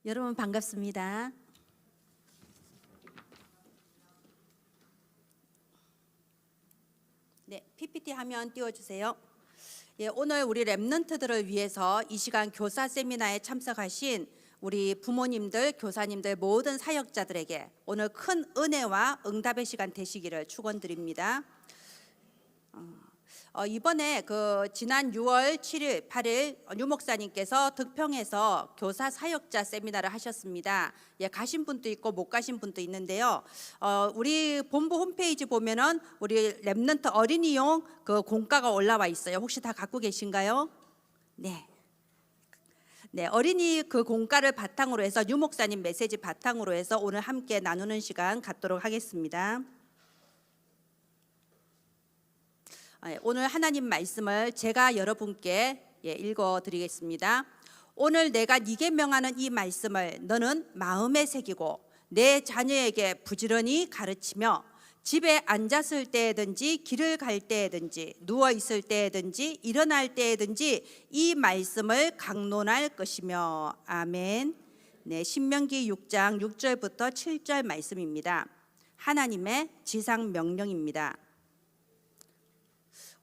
여러분 반갑습니다. 네, PPT 화면 띄워주세요. 예, 오늘 우리 렘넌트들을 위해서 이 시간 교사 세미나에 참석하신 우리 부모님들, 교사님들, 모든 사역자들에게 오늘 큰 은혜와 응답의 시간 되시기를 축원드립니다. 이번에 지난 6월 7일, 8일 유 목사님께서 득평에서 교사 사역자 세미나를 하셨습니다. 예, 가신 분도 있고 못 가신 분도 있는데요. 우리 본부 홈페이지 보면은 우리 렘넌트 어린이용 그 공과가 올라와 있어요. 혹시 다 갖고 계신가요? 네. 네, 어린이 그 공과를 바탕으로 해서 유 목사님 메시지 바탕으로 해서 오늘 함께 나누는 시간 갖도록 하겠습니다. 오늘 하나님 말씀을 제가 여러분께 읽어드리겠습니다. 오늘 내가 네게 명하는 이 말씀을 너는 마음에 새기고 내 자녀에게 부지런히 가르치며 집에 앉았을 때든지 길을 갈 때든지 누워 있을 때든지 일어날 때든지 이 말씀을 강론할 것이며. 아멘. 네, 신명기 6장 6절부터 7절 말씀입니다. 하나님의 지상 명령입니다.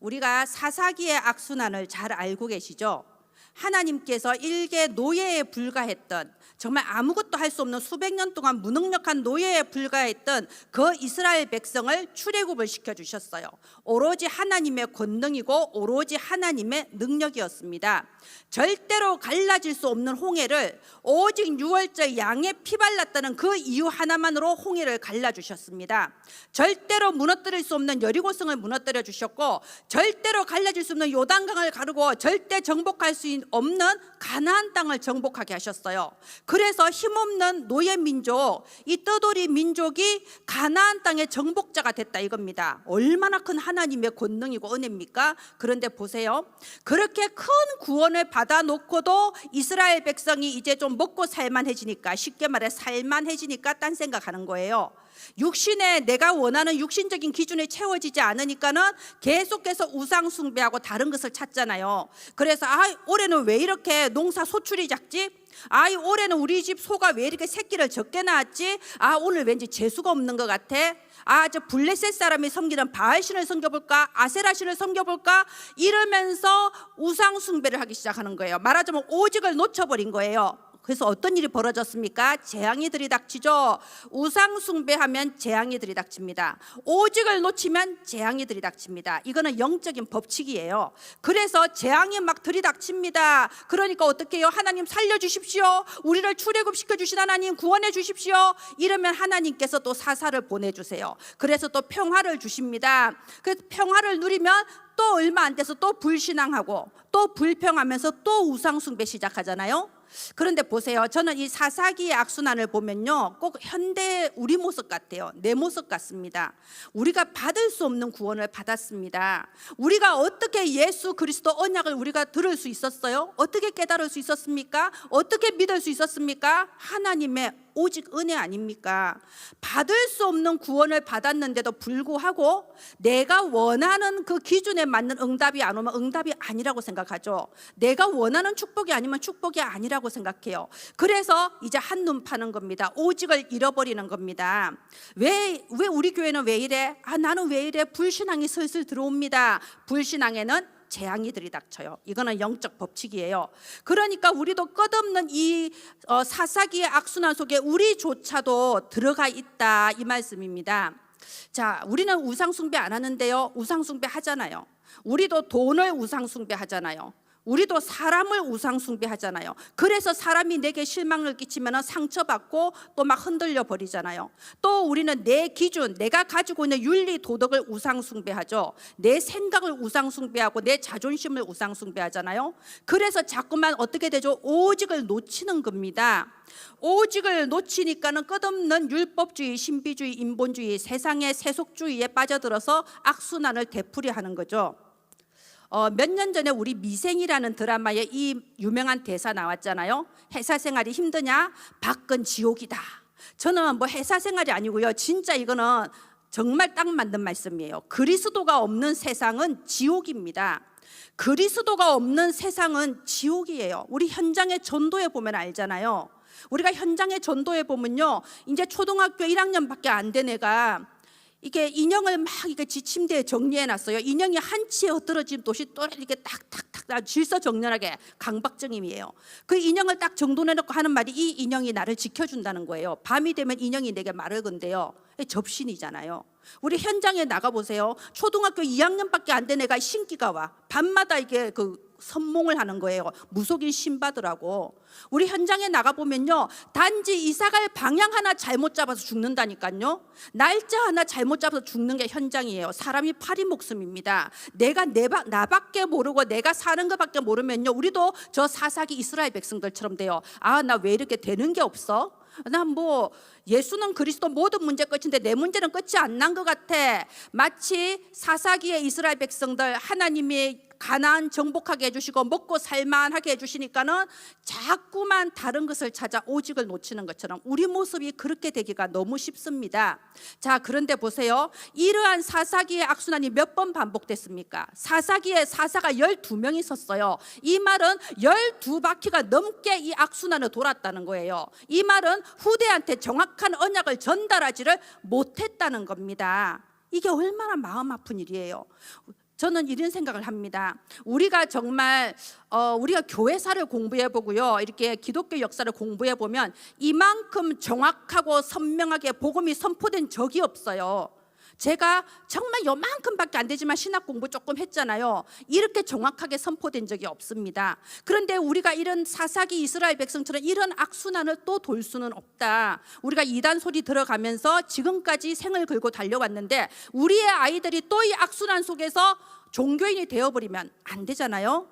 우리가 사사기의 악순환을 잘 알고 계시죠? 하나님께서 일개 노예에 불과했던, 정말 아무것도 할 수 없는 수백 년 동안 무능력한 노예에 불과했던 그 이스라엘 백성을 출애굽을 시켜주셨어요. 오로지 하나님의 권능이고 오로지 하나님의 능력이었습니다. 절대로 갈라질 수 없는 홍해를 오직 유월절 양의 피 발랐다는 그 이유 하나만으로 홍해를 갈라주셨습니다. 절대로 무너뜨릴 수 없는 여리고성을 무너뜨려 주셨고, 절대로 갈라질 수 없는 요단강을 가르고 절대 정복할 수 없는 가나안 땅을 정복하게 하셨어요. 그래서 힘없는 노예 민족, 이 떠돌이 민족이 가나안 땅의 정복자가 됐다 이겁니다. 얼마나 큰 하나님의 권능이고 은혜입니까? 그런데 보세요, 그렇게 큰 구원을 받아놓고도 이스라엘 백성이 이제 좀 먹고 살만해지니까, 쉽게 말해 살만해지니까 딴 생각하는 거예요. 육신에 내가 원하는 육신적인 기준이 채워지지 않으니까는 계속해서 우상 숭배하고 다른 것을 찾잖아요. 그래서 올해는 왜 이렇게 농사 소출이 작지? 올해는 우리 집 소가 왜 이렇게 새끼를 적게 낳았지? 오늘 왠지 재수가 없는 것 같아. 저 블레셋 사람이 섬기는 바알신을 섬겨볼까? 아세라신을 섬겨볼까? 이러면서 우상 숭배를 하기 시작하는 거예요. 말하자면 오직을 놓쳐버린 거예요. 그래서 어떤 일이 벌어졌습니까? 재앙이 들이닥치죠. 우상 숭배하면 재앙이 들이닥칩니다. 오직을 놓치면 재앙이 들이닥칩니다. 이거는 영적인 법칙이에요. 그래서 재앙이 막 들이닥칩니다. 그러니까 어떻게 해요? 하나님 살려주십시오. 우리를 출애굽시켜 주신 하나님 구원해 주십시오. 이러면 하나님께서 또 사사를 보내주세요. 그래서 또 평화를 주십니다. 그래서 평화를 누리면 또 얼마 안 돼서 또 불신앙하고 또 불평하면서 또 우상 숭배 시작하잖아요. 그런데 보세요, 저는 이 사사기의 악순환을 보면요, 꼭 현대 우리 모습 같아요. 내 모습 같습니다. 우리가 받을 수 없는 구원을 받았습니다. 우리가 어떻게 예수 그리스도 언약을 우리가 들을 수 있었어요? 어떻게 깨달을 수 있었습니까? 어떻게 믿을 수 있었습니까? 하나님의 오직 은혜 아닙니까? 받을 수 없는 구원을 받았는데도 불구하고 내가 원하는 그 기준에 맞는 응답이 안 오면 응답이 아니라고 생각하죠. 내가 원하는 축복이 아니면 축복이 아니라고 생각해요. 그래서 이제 한눈 파는 겁니다. 오직을 잃어버리는 겁니다. 왜 우리 교회는 왜 이래? 나는 왜 이래? 불신앙이 슬슬 들어옵니다. 불신앙에는 재앙이 들이닥쳐요. 이거는 영적 법칙이에요. 그러니까 우리도 끝없는 이 사사기의 악순환 속에 우리조차도 들어가 있다 이 말씀입니다. 자, 우리는 우상 숭배 안 하는데요, 우상 숭배 하잖아요. 우리도 돈을 우상 숭배 하잖아요. 우리도 사람을 우상 숭배하잖아요. 그래서 사람이 내게 실망을 끼치면 상처받고 또 막 흔들려 버리잖아요. 또 우리는 내 기준, 내가 가지고 있는 윤리 도덕을 우상 숭배하죠. 내 생각을 우상 숭배하고 내 자존심을 우상 숭배하잖아요. 그래서 자꾸만 어떻게 되죠? 오직을 놓치는 겁니다. 오직을 놓치니까는 끝없는 율법주의, 신비주의, 인본주의, 세상의 세속주의에 빠져들어서 악순환을 되풀이하는 거죠. 몇 년 전에 우리 미생이라는 드라마에 이 유명한 대사 나왔잖아요. 회사 생활이 힘드냐? 밖은 지옥이다. 저는 뭐 회사 생활이 아니고요, 진짜 이거는 정말 딱 맞는 말씀이에요. 그리스도가 없는 세상은 지옥입니다. 그리스도가 없는 세상은 지옥이에요. 우리 현장의 전도에 보면 알잖아요. 우리가 현장에 전도해 보면요, 이제 초등학교 1학년밖에 안 된 애가 이게 인형을 막 이게 지침대에 정리해 놨어요. 인형이 한치에 흩어진 도시 또 이렇게 딱딱딱 질서정연하게 강박증임이에요. 그 인형을 딱 정돈해 놓고 하는 말이 이 인형이 나를 지켜준다는 거예요. 밤이 되면 인형이 내게 말을 건데요. 접신이잖아요. 우리 현장에 나가 보세요. 초등학교 2학년밖에 안 된 애가 신기가 와. 밤마다 이게 선몽을 하는 거예요. 무속인 신받으라고. 우리 현장에 나가 보면요, 단지 이사갈 방향 하나 잘못 잡아서 죽는다니까요. 날짜 하나 잘못 잡아서 죽는 게 현장이에요. 사람이 파리 목숨입니다. 내가 나밖에 모르고 내가 사는 것밖에 모르면요, 우리도 저 사사기 이스라엘 백성들처럼 돼요. 아, 나 왜 이렇게 되는 게 없어? 난 뭐 예수는 그리스도 모든 문제 끝인데 내 문제는 끝이 안 난 것 같아. 마치 사사기의 이스라엘 백성들, 하나님이 가나안 정복하게 해주시고 먹고 살만하게 해주시니까는 자꾸만 다른 것을 찾아 오직을 놓치는 것처럼 우리 모습이 그렇게 되기가 너무 쉽습니다. 자, 그런데 보세요. 이러한 사사기의 악순환이 몇 번 반복됐습니까? 사사기에 사사가 12명이 있었어요. 이 말은 12바퀴가 넘게 이 악순환을 돌았다는 거예요. 이 말은 후대한테 정확한 언약을 전달하지를 못했다는 겁니다. 이게 얼마나 마음 아픈 일이에요. 저는 이런 생각을 합니다. 우리가 정말 우리가 교회사를 공부해 보고요, 이렇게 기독교 역사를 공부해 보면 이만큼 정확하고 선명하게 복음이 선포된 적이 없어요. 제가 정말 요만큼밖에 안 되지만 신학 공부 조금 했잖아요. 이렇게 정확하게 선포된 적이 없습니다. 그런데 우리가 이런 사사기 이스라엘 백성처럼 이런 악순환을 또 돌 수는 없다. 우리가 이단 소리 들어가면서 지금까지 생을 걸고 달려왔는데 우리의 아이들이 또 이 악순환 속에서 종교인이 되어버리면 안 되잖아요.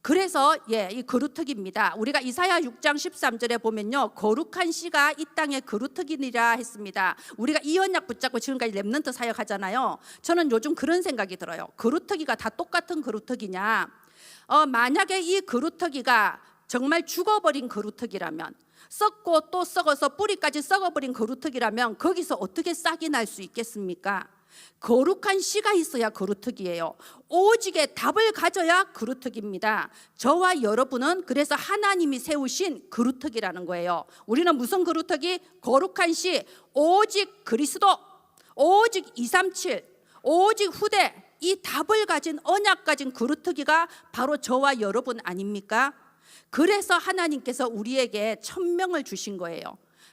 그래서 이 거루터기입니다. 우리가 이사야 6장 13절에 보면요, 거룩한 씨가 이 땅에 거루터기니라 했습니다. 우리가 이 언약 붙잡고 지금까지 렘넌트 사역하잖아요. 저는 요즘 그런 생각이 들어요. 거루터기가 다 똑같은 거루터기냐? 만약에 이 거루터기가 정말 죽어버린 거루터기라면, 썩고 또 썩어서 뿌리까지 썩어버린 거루터기라면 거기서 어떻게 싹이 날 수 있겠습니까? 거룩한 씨가 있어야 거루터기예요. 오직에 답을 가져야 거루터기입니다. 저와 여러분은 그래서 하나님이 세우신 거루터기라는 거예요. 우리는 무슨 거루터기? 거룩한 씨, 오직 그리스도, 오직 237, 오직 후대, 이 답을 가진 언약 가진 거루터기가 바로 저와 여러분 아닙니까? 그래서 하나님께서 우리에게 천명을 주신 거예요.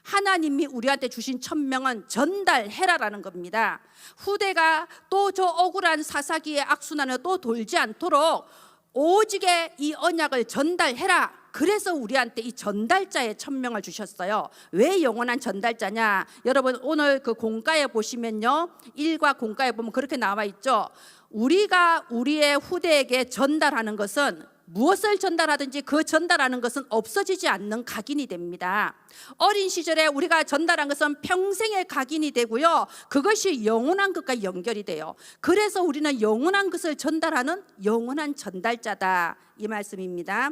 하나님이 우리한테 주신 천명은 전달해라라는 겁니다. 후대가 또 저 억울한 사사기의 악순환을 또 돌지 않도록 오직의 이 언약을 전달해라. 그래서 우리한테 이 전달자의 천명을 주셨어요. 왜 영원한 전달자냐? 여러분 오늘 그 공가에 보시면요, 1과 공가에 보면 그렇게 나와 있죠. 우리가 우리의 후대에게 전달하는 것은, 무엇을 전달하든지 그 전달하는 것은 없어지지 않는 각인이 됩니다. 어린 시절에 우리가 전달한 것은 평생의 각인이 되고요, 그것이 영원한 것과 연결이 돼요. 그래서 우리는 영원한 것을 전달하는 영원한 전달자다, 이 말씀입니다.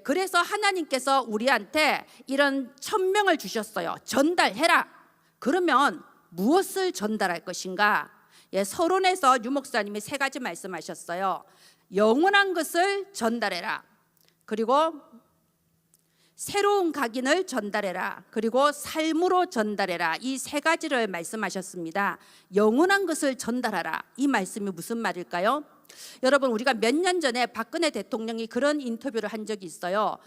그래서 하나님께서 우리한테 이런 천명을 주셨어요. 전달해라. 그러면 무엇을 전달할 것인가? 서론에서 유 목사님이 3가지 말씀하셨어요. 영원한 것을 전달해라. 그리고 새로운 각인을 전달해라. 그리고 삶으로 전달해라. 이 3가지를 말씀하셨습니다. 영원한 것을 전달하라. 이 말씀이 무슨 말일까요? 여러분 우리가 몇 년 전에 박근혜 대통령이 그런 인터뷰를 한 적이 있어요.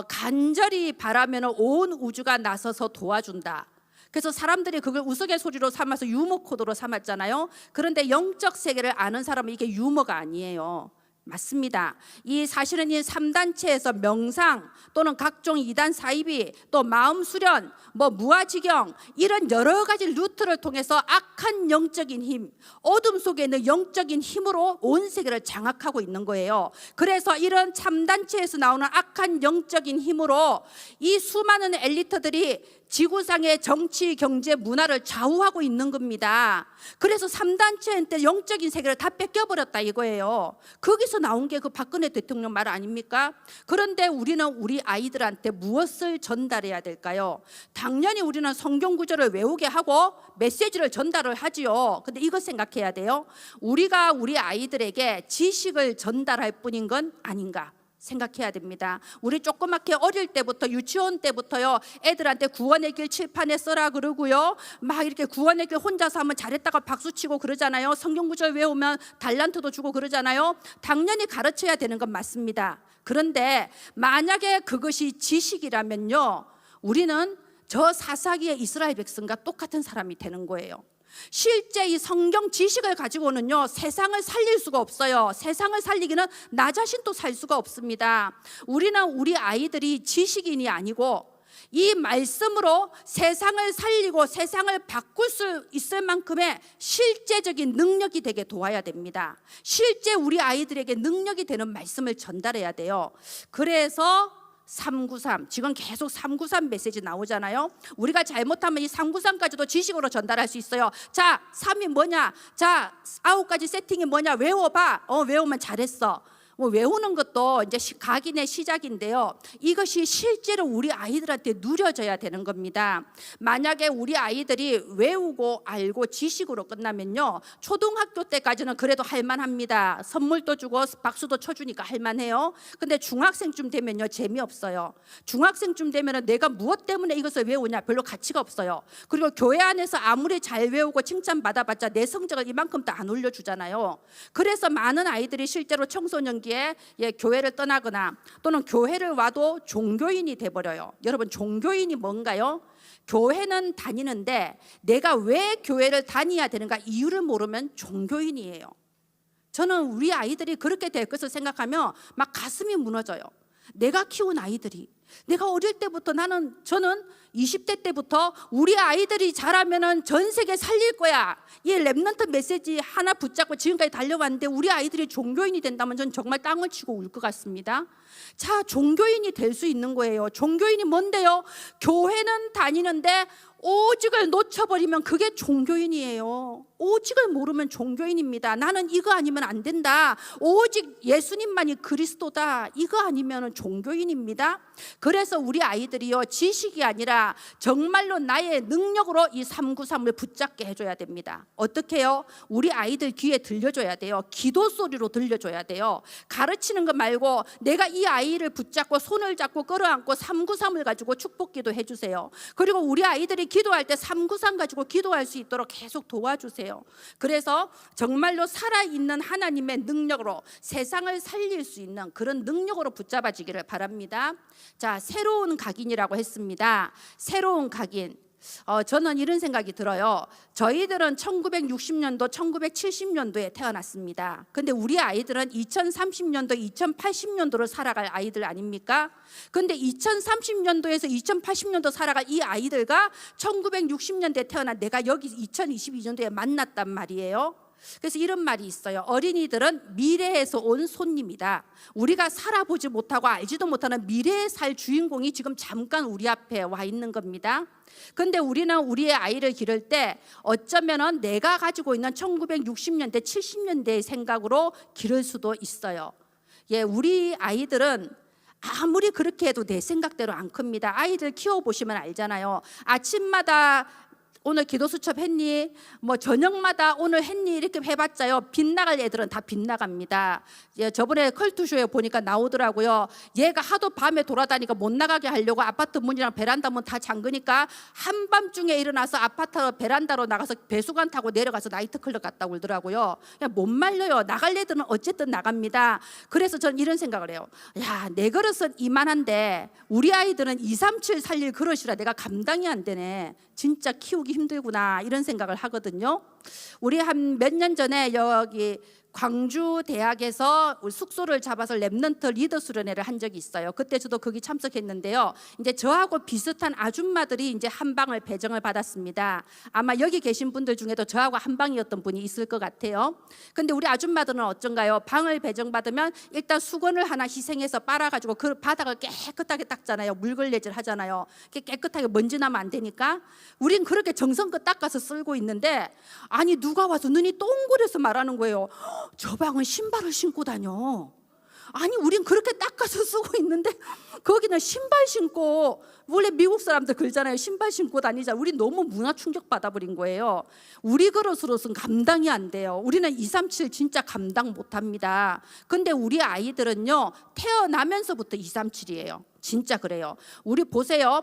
간절히 바라면 온 우주가 나서서 도와준다. 그래서 사람들이 그걸 우스갯소리로 삼아서 유머 코드로 삼았잖아요. 그런데 영적 세계를 아는 사람은 이게 유머가 아니에요. 맞습니다. 이 사실은 이 3단체에서 명상 또는 각종 2단 사이비 또 마음 수련 무아지경 이런 여러 가지 루트를 통해서 악한 영적인 힘, 어둠 속에 있는 영적인 힘으로 온 세계를 장악하고 있는 거예요. 그래서 이런 참단체에서 나오는 악한 영적인 힘으로 이 수많은 엘리트들이 지구상의 정치, 경제, 문화를 좌우하고 있는 겁니다. 그래서 3단체한테 영적인 세계를 다 뺏겨버렸다 이거예요. 거기서 나온 게 그 박근혜 대통령 말 아닙니까? 그런데 우리는 우리 아이들한테 무엇을 전달해야 될까요? 당연히 우리는 성경 구절을 외우게 하고 메시지를 전달을 하지요. 근데 이거 생각해야 돼요. 우리가 우리 아이들에게 지식을 전달할 뿐인 건 아닌가? 생각해야 됩니다. 우리 조그맣게 어릴 때부터 유치원 때부터요 애들한테 구원의 길 칠판에 써라 그러고요 막 이렇게 구원의 길 혼자서 하면 잘했다가 박수치고 그러잖아요. 성경 구절 외우면 달란트도 주고 그러잖아요. 당연히 가르쳐야 되는 건 맞습니다. 그런데 만약에 그것이 지식이라면요 우리는 저 사사기의 이스라엘 백성과 똑같은 사람이 되는 거예요. 실제 이 성경 지식을 가지고는요 세상을 살릴 수가 없어요. 세상을 살리기는 나 자신도 살 수가 없습니다. 우리는 우리 아이들이 지식인이 아니고 이 말씀으로 세상을 살리고 세상을 바꿀 수 있을 만큼의 실제적인 능력이 되게 도와야 됩니다. 실제 우리 아이들에게 능력이 되는 말씀을 전달해야 돼요. 그래서 393 지금 계속 393 메시지 나오잖아요. 우리가 잘못하면 이 393까지도 지식으로 전달할 수 있어요. 자 3이 뭐냐, 자 9가지 세팅이 뭐냐 외워봐. 외우면 잘했어. 외우는 것도 이제 각인의 시작인데요. 이것이 실제로 우리 아이들한테 누려져야 되는 겁니다. 만약에 우리 아이들이 외우고 알고 지식으로 끝나면요 초등학교 때까지는 그래도 할만합니다. 선물도 주고 박수도 쳐주니까 할만해요. 근데 중학생쯤 되면요 재미없어요. 중학생쯤 되면 내가 무엇 때문에 이것을 외우냐 별로 가치가 없어요. 그리고 교회 안에서 아무리 잘 외우고 칭찬받아봤자 내 성적을 이만큼도 안 올려주잖아요. 그래서 많은 아이들이 실제로 청소년기 교회를 떠나거나 또는 교회를 와도 종교인이 돼버려요. 여러분 종교인이 뭔가요? 교회는 다니는데 내가 왜 교회를 다녀야 되는가 이유를 모르면 종교인이에요. 저는 우리 아이들이 그렇게 될 것을 생각하면 막 가슴이 무너져요. 내가 키운 아이들이 내가 어릴 때부터 저는 20대 때부터 우리 아이들이 자라면은 전 세계 살릴 거야. 이 렘넌트 메시지 하나 붙잡고 지금까지 달려왔는데 우리 아이들이 종교인이 된다면 저는 정말 땅을 치고 울 것 같습니다. 자, 종교인이 될 수 있는 거예요. 종교인이 뭔데요? 교회는 다니는데 오직을 놓쳐버리면 그게 종교인이에요. 오직을 모르면 종교인입니다. 나는 이거 아니면 안 된다. 오직 예수님만이 그리스도다. 이거 아니면 종교인입니다. 그래서 우리 아이들이요 지식이 아니라 정말로 나의 능력으로 이 393을 붙잡게 해줘야 됩니다. 어떻게 해요? 우리 아이들 귀에 들려줘야 돼요. 기도 소리로 들려줘야 돼요. 가르치는 거 말고 내가 이 아이를 붙잡고 손을 잡고 끌어안고 393을 가지고 축복기도 해주세요. 그리고 우리 아이들이 기도할 때 393 가지고 기도할 수 있도록 계속 도와주세요. 그래서 정말로 살아있는 하나님의 능력으로 세상을 살릴 수 있는 그런 능력으로 붙잡아지기를 바랍니다. 자, 새로운 각인이라고 했습니다. 새로운 각인. 저는 이런 생각이 들어요. 저희들은 1960년도, 1970년도에 태어났습니다. 근데 우리 아이들은 2030년도, 2080년도를 살아갈 아이들 아닙니까? 근데 2030년도에서 2080년도 살아갈 이 아이들과 1960년대에 태어난 내가 여기 2022년도에 만났단 말이에요. 그래서 이런 말이 있어요. 어린이들은 미래에서 온 손님이다. 우리가 살아보지 못하고 알지도 못하는 미래에 살 주인공이 지금 잠깐 우리 앞에 와 있는 겁니다. 근데 우리는 우리의 아이를 기를 때 어쩌면은 내가 가지고 있는 1960년대, 70년대의 생각으로 기를 수도 있어요. 우리 아이들은 아무리 그렇게 해도 내 생각대로 안 큽니다. 아이들 키워보시면 알잖아요. 아침마다 오늘 기도 수첩 했니? 뭐 저녁마다 오늘 했니? 이렇게 해봤자요 빗나갈 애들은 다 빗나갑니다. 저번에 컬투쇼에 보니까 나오더라고요. 얘가 하도 밤에 돌아다니까 못 나가게 하려고 아파트 문이랑 베란다 문 다 잠그니까 한밤중에 일어나서 아파트 베란다로 나가서 배수관 타고 내려가서 나이트클럽 갔다 오더라고요. 못 말려요. 나갈 애들은 어쨌든 나갑니다. 그래서 저는 이런 생각을 해요. 야, 내 그릇은 이만한데 우리 아이들은 237 살릴 그릇이라 내가 감당이 안 되네. 진짜 키우기 힘들구나 이런 생각을 하거든요. 우리 한 몇 년 전에 여기 광주 대학에서 숙소를 잡아서 랩넌트 리더 수련회를 한 적이 있어요. 그때 저도 거기 참석했는데요. 이제 저하고 비슷한 아줌마들이 이제 한 방을 배정을 받았습니다. 아마 여기 계신 분들 중에도 저하고 한 방이었던 분이 있을 것 같아요. 근데 우리 아줌마들은 어쩐가요? 방을 배정받으면 일단 수건을 하나 희생해서 빨아가지고 그 바닥을 깨끗하게 닦잖아요. 물걸레질 하잖아요. 깨끗하게 먼지 나면 안 되니까. 우린 그렇게 정성껏 닦아서 쓸고 있는데 아니 누가 와서 눈이 동그래서 말하는 거예요. 저 방은 신발을 신고 다녀. 아니 우린 그렇게 닦아서 쓰고 있는데 거기는 신발 신고, 원래 미국 사람들 그러잖아요. 신발 신고 다니자. 우리 너무 문화 충격 받아버린 거예요. 우리 그릇으로서는 감당이 안 돼요. 우리는 237 진짜 감당 못합니다. 근데 우리 아이들은요 태어나면서부터 237이에요. 진짜 그래요. 우리 보세요.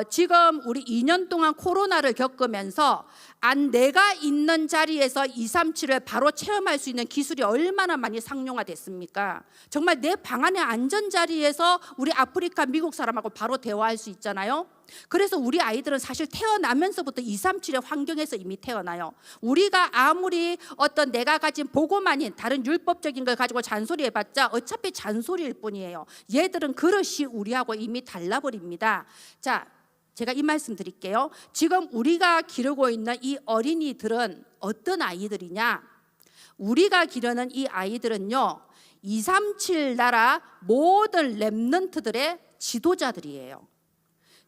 지금 우리 2년 동안 코로나를 겪으면서 내가 있는 자리에서 237을 바로 체험할 수 있는 기술이 얼마나 많이 상용화됐습니까? 정말 내 방 안의 안전 자리에서 우리 아프리카 미국 사람하고 바로 대화할 수 있잖아요. 그래서 우리 아이들은 사실 태어나면서부터 237의 환경에서 이미 태어나요. 우리가 아무리 어떤 내가 가진 보고만 아닌 다른 율법적인 걸 가지고 잔소리해봤자 어차피 잔소리일 뿐이에요. 얘들은 그릇이 우리하고 이미 달라버립니다. 자, 제가 이 말씀 드릴게요. 지금 우리가 기르고 있는 이 어린이들은 어떤 아이들이냐? 우리가 기르는 이 아이들은요 237 나라 모든 렘넌트들의 지도자들이에요.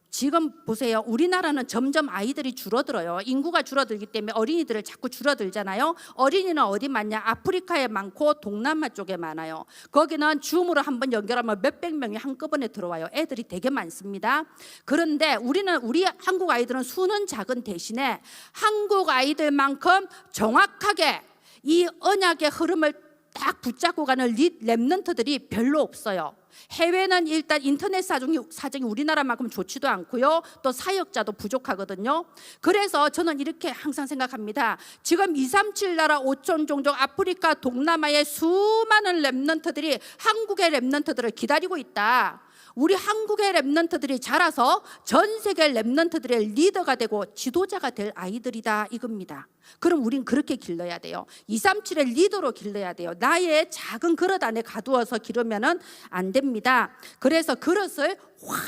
지금 보세요. 우리나라는 점점 아이들이 줄어들어요. 인구가 줄어들기 때문에 어린이들을 자꾸 줄어들잖아요. 어린이는 어디 많냐? 아프리카에 많고 동남아 쪽에 많아요. 거기는 줌으로 한번 연결하면 몇백 명이 한꺼번에 들어와요. 애들이 되게 많습니다. 그런데 우리 한국 아이들은 수는 작은 대신에 한국 아이들만큼 정확하게 이 언약의 흐름을 딱 붙잡고 가는 렘넌트들이 별로 없어요. 해외는 일단 인터넷 사정이 우리나라만큼 좋지도 않고요. 또 사역자도 부족하거든요. 그래서 저는 이렇게 항상 생각합니다. 지금 237 나라 5천 종족 아프리카 동남아의 수많은 렘넌트들이 한국의 렘넌트들을 기다리고 있다. 우리 한국의 렘넌트들이 자라서 전 세계 렘넌트들의 리더가 되고 지도자가 될 아이들이다 이겁니다. 그럼 우린 그렇게 길러야 돼요. 237의 리더로 길러야 돼요. 나의 작은 그릇 안에 가두어서 기르면 안 됩니다. 그래서 그릇을 확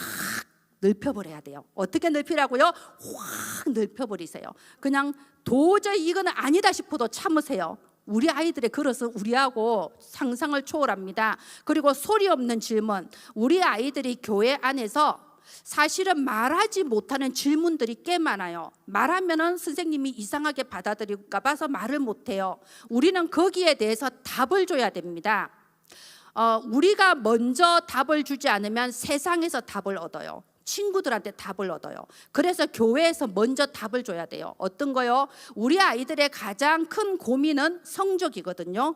넓혀버려야 돼요. 어떻게 넓히라고요? 확 넓혀버리세요. 그냥 도저히 이거는 아니다 싶어도 참으세요. 우리 아이들의 그릇은 우리하고 상상을 초월합니다. 그리고 소리 없는 질문. 우리 아이들이 교회 안에서 사실은 말하지 못하는 질문들이 꽤 많아요. 말하면은 선생님이 이상하게 받아들일까 봐서 말을 못해요. 우리는 거기에 대해서 답을 줘야 됩니다. 우리가 먼저 답을 주지 않으면 세상에서 답을 얻어요. 친구들한테 답을 얻어요. 그래서 교회에서 먼저 답을 줘야 돼요. 어떤 거요? 우리 아이들의 가장 큰 고민은 성적이거든요.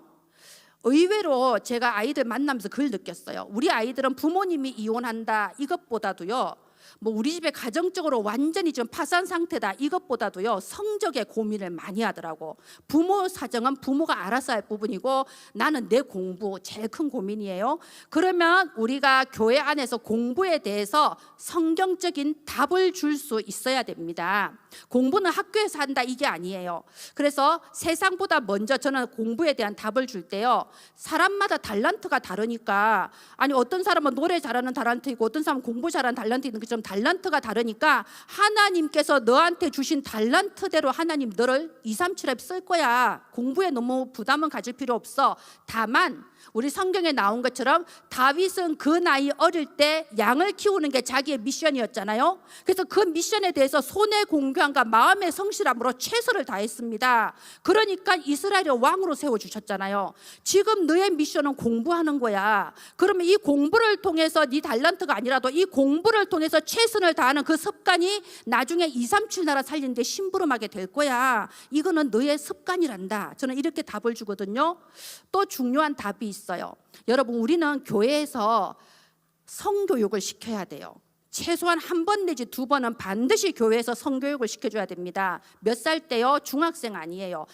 의외로 제가 아이들 만나면서 그걸 느꼈어요. 우리 아이들은 부모님이 이혼한다 이것보다도요, 뭐 우리 집에 가정적으로 완전히 지금 파산 상태다 이것보다도요 성적에 고민을 많이 하더라고. 부모 사정은 부모가 알아서 할 부분이고 나는 내 공부 제일 큰 고민이에요. 그러면 우리가 교회 안에서 공부에 대해서 성경적인 답을 줄 수 있어야 됩니다. 공부는 학교에서 한다 이게 아니에요. 그래서 세상보다 먼저 저는 공부에 대한 답을 줄 때요, 사람마다 달란트가 다르니까, 아니 어떤 사람은 노래 잘하는 달란트 있고 어떤 사람은 공부 잘하는 달란트 있는 것처럼 달란트가 다르니까 하나님께서 너한테 주신 달란트대로 하나님 너를 237에 쓸 거야. 공부에 너무 부담은 가질 필요 없어. 다만 우리 성경에 나온 것처럼 다윗은 그 나이 어릴 때 양을 키우는 게 자기의 미션이었잖아요. 그래서 그 미션에 대해서 손의 공교함과 마음의 성실함으로 최선을 다했습니다. 그러니까 이스라엘의 왕으로 세워주셨잖아요. 지금 너의 미션은 공부하는 거야. 그러면 이 공부를 통해서 네 달란트가 아니라도 이 공부를 통해서 최선을 다하는 그 습관이 나중에 237 나라 살리는데 심부름하게 될 거야. 이거는 너의 습관이란다. 저는 이렇게 답을 주거든요. 또 중요한 답이 있어요. 여러분, 우리는 교회에서 성교육을 시켜야 돼요. 최소한 한 번 내지 두 번은 반드시 교회에서 성교육을 시켜줘야 됩니다. 몇 살 때요? 중학생 아니에요.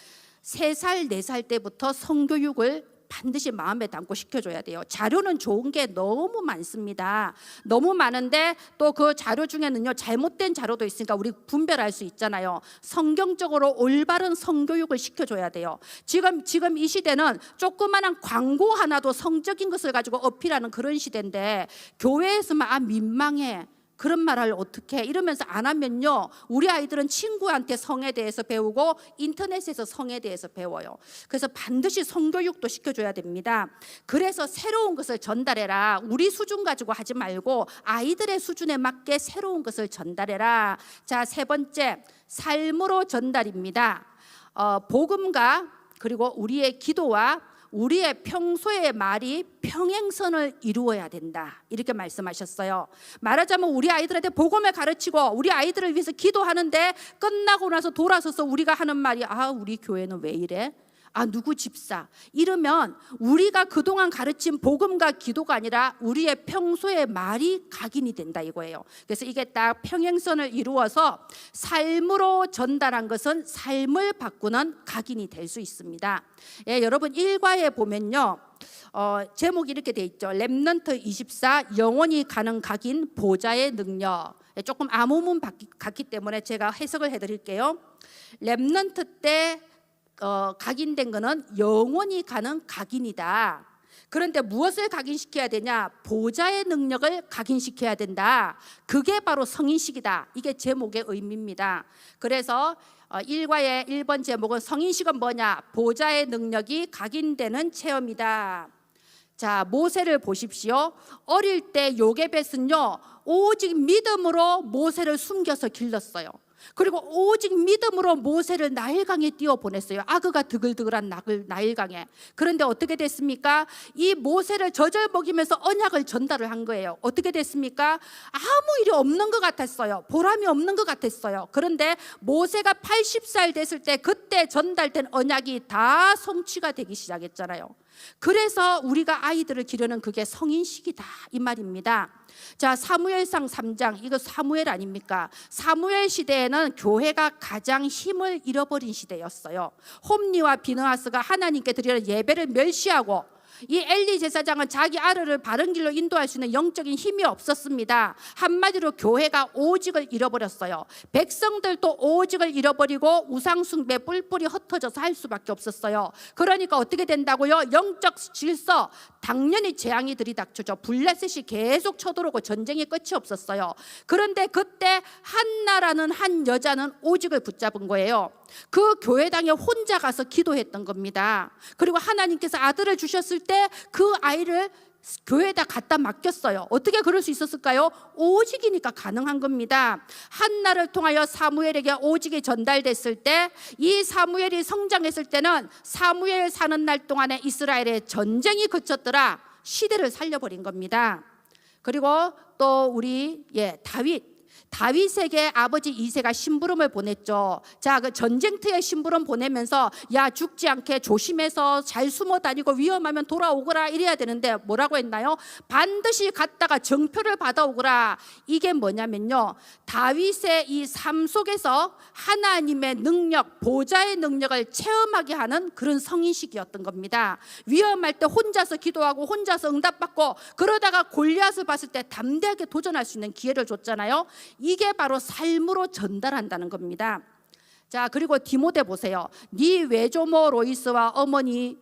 3살, 4살 때부터 성교육을 반드시 마음에 담고 시켜줘야 돼요. 자료는 좋은 게 너무 많습니다. 너무 많은데 또 그 자료 중에는요 잘못된 자료도 있으니까 우리 분별할 수 있잖아요. 성경적으로 올바른 성교육을 시켜줘야 돼요. 지금 이 시대는 조그마한 광고 하나도 성적인 것을 가지고 어필하는 그런 시대인데, 교회에서만 민망해, 그런 말을 어떻게 이러면서 안 하면요, 우리 아이들은 친구한테 성에 대해서 배우고 인터넷에서 성에 대해서 배워요. 그래서 반드시 성교육도 시켜줘야 됩니다. 그래서 새로운 것을 전달해라. 우리 수준 가지고 하지 말고 아이들의 수준에 맞게 새로운 것을 전달해라. 자, 3번째, 삶으로 전달입니다. 복음과 그리고 우리의 기도와 우리의 평소의 말이 평행선을 이루어야 된다, 이렇게 말씀하셨어요. 말하자면 우리 아이들한테 복음을 가르치고 우리 아이들을 위해서 기도하는데 끝나고 나서 돌아서서 우리가 하는 말이 우리 교회는 왜 이래? 누구 집사? 이러면 우리가 그동안 가르친 복음과 기도가 아니라 우리의 평소의 말이 각인이 된다 이거예요. 그래서 이게 딱 평행선을 이루어서 삶으로 전달한 것은 삶을 바꾸는 각인이 될 수 있습니다. 여러분 1과에 보면요, 제목이 이렇게 돼 있죠. 렘넌트 24 영원히 가는 각인 보좌의 능력. 조금 암호문 같기 때문에 제가 해석을 해드릴게요. 렘넌트 때 각인된 것은 영원히 가는 각인이다. 그런데 무엇을 각인시켜야 되냐? 보좌의 능력을 각인시켜야 된다. 그게 바로 성인식이다. 이게 제목의 의미입니다. 그래서 1과의 1번 제목은 성인식은 뭐냐? 보좌의 능력이 각인되는 체험이다. 자, 모세를 보십시오. 어릴 때 요게벳은요, 오직 믿음으로 모세를 숨겨서 길렀어요. 그리고 오직 믿음으로 모세를 나일강에 띄워보냈어요. 악어가 드글드글한 나일강에. 그런데 어떻게 됐습니까? 이 모세를 젖을 먹이면서 언약을 전달을 한 거예요. 어떻게 됐습니까? 아무 일이 없는 것 같았어요. 보람이 없는 것 같았어요. 그런데 모세가 80살 됐을 때 그때 전달된 언약이 다 성취가 되기 시작했잖아요. 그래서 우리가 아이들을 기르는 그게 성인식이다 이 말입니다. 자, 사무엘상 3장, 이거 사무엘 아닙니까? 사무엘 시대에는 교회가 가장 힘을 잃어버린 시대였어요. 홈리와 비느하스가 하나님께 드리는 예배를 멸시하고 이 엘리 제사장은 자기 아들을 바른 길로 인도할 수 있는 영적인 힘이 없었습니다. 한마디로 교회가 오직을 잃어버렸어요. 백성들도 오직을 잃어버리고 우상숭배 뿔뿔이 흩어져서 할 수밖에 없었어요. 그러니까 어떻게 된다고요? 영적 질서, 당연히 재앙이 들이닥쳐죠. 블레셋이 계속 쳐들어오고 전쟁이 끝이 없었어요. 그런데 그때 한나라는 한 여자는 오직을 붙잡은 거예요. 그 교회당에 혼자 가서 기도했던 겁니다. 그리고 하나님께서 아들을 주셨을 때 그 아이를 교회에다 갖다 맡겼어요. 어떻게 그럴 수 있었을까요? 오직이니까 가능한 겁니다. 한나를 통하여 사무엘에게 오직이 전달됐을 때, 이 사무엘이 성장했을 때는 사무엘 사는 날 동안에 이스라엘의 전쟁이 그쳤더라. 시대를 살려버린 겁니다. 그리고 또 우리 다윗에게 아버지 이새가 심부름을 보냈죠. 자, 그 전쟁터에 심부름 보내면서 야, 죽지 않게 조심해서 잘 숨어 다니고 위험하면 돌아오거라 이래야 되는데 뭐라고 했나요? 반드시 갔다가 정표를 받아오거라. 이게 뭐냐면요, 다윗의 이 삶 속에서 하나님의 능력, 보좌의 능력을 체험하게 하는 그런 성인식이었던 겁니다. 위험할 때 혼자서 기도하고 혼자서 응답받고, 그러다가 골리앗을 봤을 때 담대하게 도전할 수 있는 기회를 줬잖아요. 이게 바로 삶으로 전달한다는 겁니다. 자, 그리고 디모데 보세요. 네 외조모 로이스와 어머니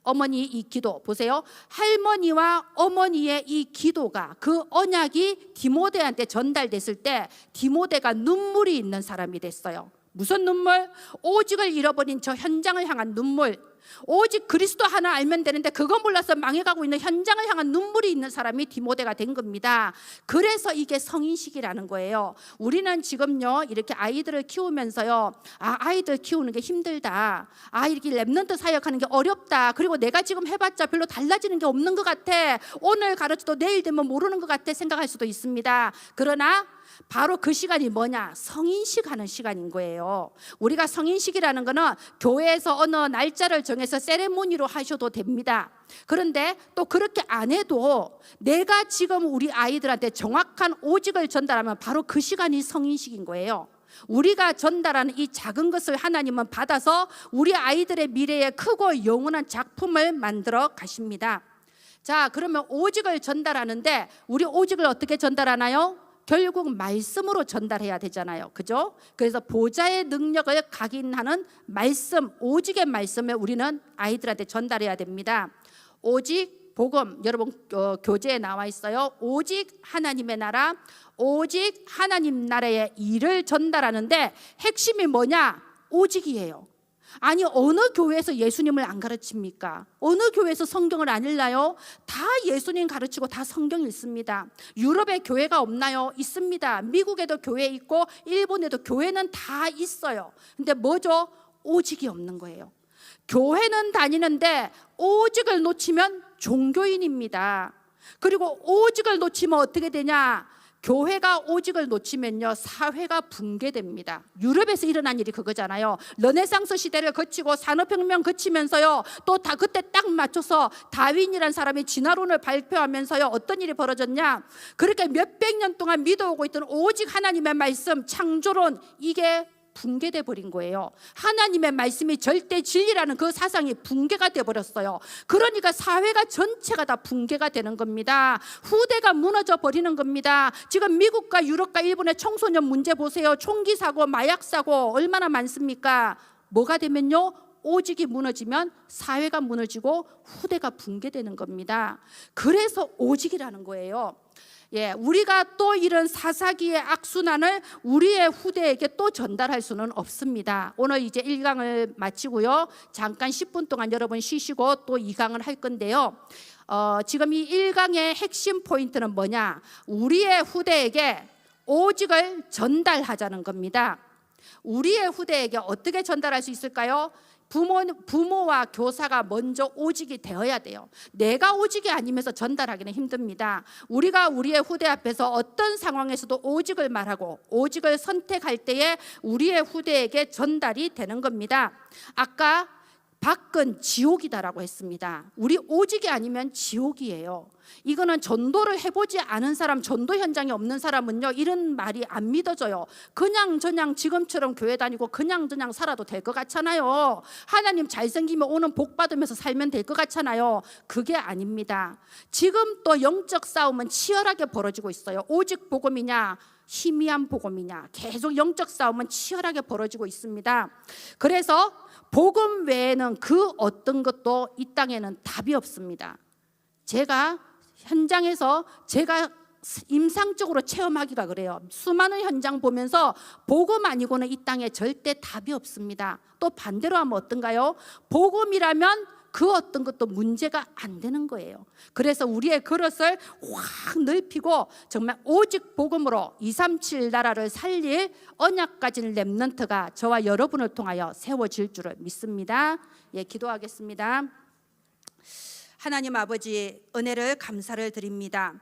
이 기도 보세요. 할머니와 어머니의 이 기도가, 그 언약이 디모데한테 전달됐을 때 디모데가 눈물이 있는 사람이 됐어요. 무슨 눈물? 오직을 잃어버린 저 현장을 향한 눈물. 오직 그리스도 하나 알면 되는데 그거 몰라서 망해가고 있는 현장을 향한 눈물이 있는 사람이 디모데가 된 겁니다. 그래서 이게 성인식이라는 거예요. 우리는 지금요, 이렇게 아이들을 키우면서요, 아이들 키우는 게 힘들다, 이렇게 랩넌트 사역하는 게 어렵다, 그리고 내가 지금 해봤자 별로 달라지는 게 없는 것 같아, 오늘 가르쳐도 내일 되면 모르는 것 같아 생각할 수도 있습니다. 그러나 바로 그 시간이 뭐냐? 성인식 하는 시간인 거예요. 우리가 성인식이라는 거는 교회에서 어느 날짜를 정해서 세레모니로 하셔도 됩니다. 그런데 또 그렇게 안 해도 내가 지금 우리 아이들한테 정확한 오직을 전달하면 바로 그 시간이 성인식인 거예요. 우리가 전달하는 이 작은 것을 하나님은 받아서 우리 아이들의 미래에 크고 영원한 작품을 만들어 가십니다. 자, 그러면 오직을 전달하는데 우리 오직을 어떻게 전달하나요? 결국 말씀으로 전달해야 되잖아요. 그죠? 그래서 보좌의 능력을 각인하는 말씀, 오직의 말씀을 우리는 아이들한테 전달해야 됩니다. 오직 복음, 여러분 교재에 나와 있어요. 오직 하나님의 나라, 오직 하나님 나라의 일을 전달하는데 핵심이 뭐냐? 오직이에요. 아니, 어느 교회에서 예수님을 안 가르칩니까? 어느 교회에서 성경을 안 읽나요? 다 예수님 가르치고 다 성경 읽습니다. 유럽에 교회가 없나요? 있습니다. 미국에도 교회 있고 일본에도 교회는 다 있어요. 근데 뭐죠? 오직이 없는 거예요. 교회는 다니는데 오직을 놓치면 종교인입니다. 그리고 오직을 놓치면 어떻게 되냐? 교회가 오직을 놓치면요, 사회가 붕괴됩니다. 유럽에서 일어난 일이 그거잖아요. 르네상스 시대를 거치고 산업혁명 거치면서요, 또 다 그때 딱 맞춰서 다윈이라는 사람이 진화론을 발표하면서요, 어떤 일이 벌어졌냐? 그렇게 몇백 년 동안 믿어오고 있던 오직 하나님의 말씀, 창조론, 이게 붕괴돼 버린 거예요. 하나님의 말씀이 절대 진리라는 그 사상이 붕괴가 돼 버렸어요. 그러니까 사회가 전체가 다 붕괴가 되는 겁니다. 후대가 무너져 버리는 겁니다. 지금 미국과 유럽과 일본의 청소년 문제 보세요. 총기 사고, 마약 사고 얼마나 많습니까? 뭐가 되면요, 오직이 무너지면 사회가 무너지고 후대가 붕괴되는 겁니다. 그래서 오직이라는 거예요. 예, 우리가 또 이런 사사기의 악순환을 우리의 후대에게 또 전달할 수는 없습니다. 오늘 이제 1강을 마치고요, 잠깐 10분 동안 여러분 쉬시고 또 2강을 할 건데요, 지금 이 1강의 핵심 포인트는 뭐냐? 우리의 후대에게 오직을 전달하자는 겁니다. 우리의 후대에게 어떻게 전달할 수 있을까요? 부모와 교사가 먼저 오직이 되어야 돼요. 내가 오직이 아니면서 전달하기는 힘듭니다. 우리가 우리의 후대 앞에서 어떤 상황에서도 오직을 말하고 오직을 선택할 때에 우리의 후대에게 전달이 되는 겁니다. 아까 밖은 지옥이다라고 했습니다. 우리 오직이 아니면 지옥이에요. 이거는 전도를 해보지 않은 사람, 전도 현장에 없는 사람은요, 이런 말이 안 믿어져요. 그냥 저냥 지금처럼 교회 다니고 그냥 저냥 살아도 될 것 같잖아요. 하나님 잘생기면 오는 복 받으면서 살면 될 것 같잖아요. 그게 아닙니다. 지금 또 영적 싸움은 치열하게 벌어지고 있어요. 오직 복음이냐 희미한 복음이냐, 계속 영적 싸움은 치열하게 벌어지고 있습니다. 그래서 복음 외에는 그 어떤 것도 이 땅에는 답이 없습니다. 제가 현장에서 제가 임상적으로 체험하기가 그래요. 수많은 현장 보면서 복음 아니고는 이 땅에 절대 답이 없습니다. 또 반대로 하면 어떤가요? 복음이라면 그 어떤 것도 문제가 안 되는 거예요. 그래서 우리의 그릇을 확 넓히고 정말 오직 복음으로 237 나라를 살릴 언약 가진 렘넌트가 저와 여러분을 통하여 세워질 줄을 믿습니다. 예, 기도하겠습니다. 하나님 아버지, 은혜를 감사를 드립니다.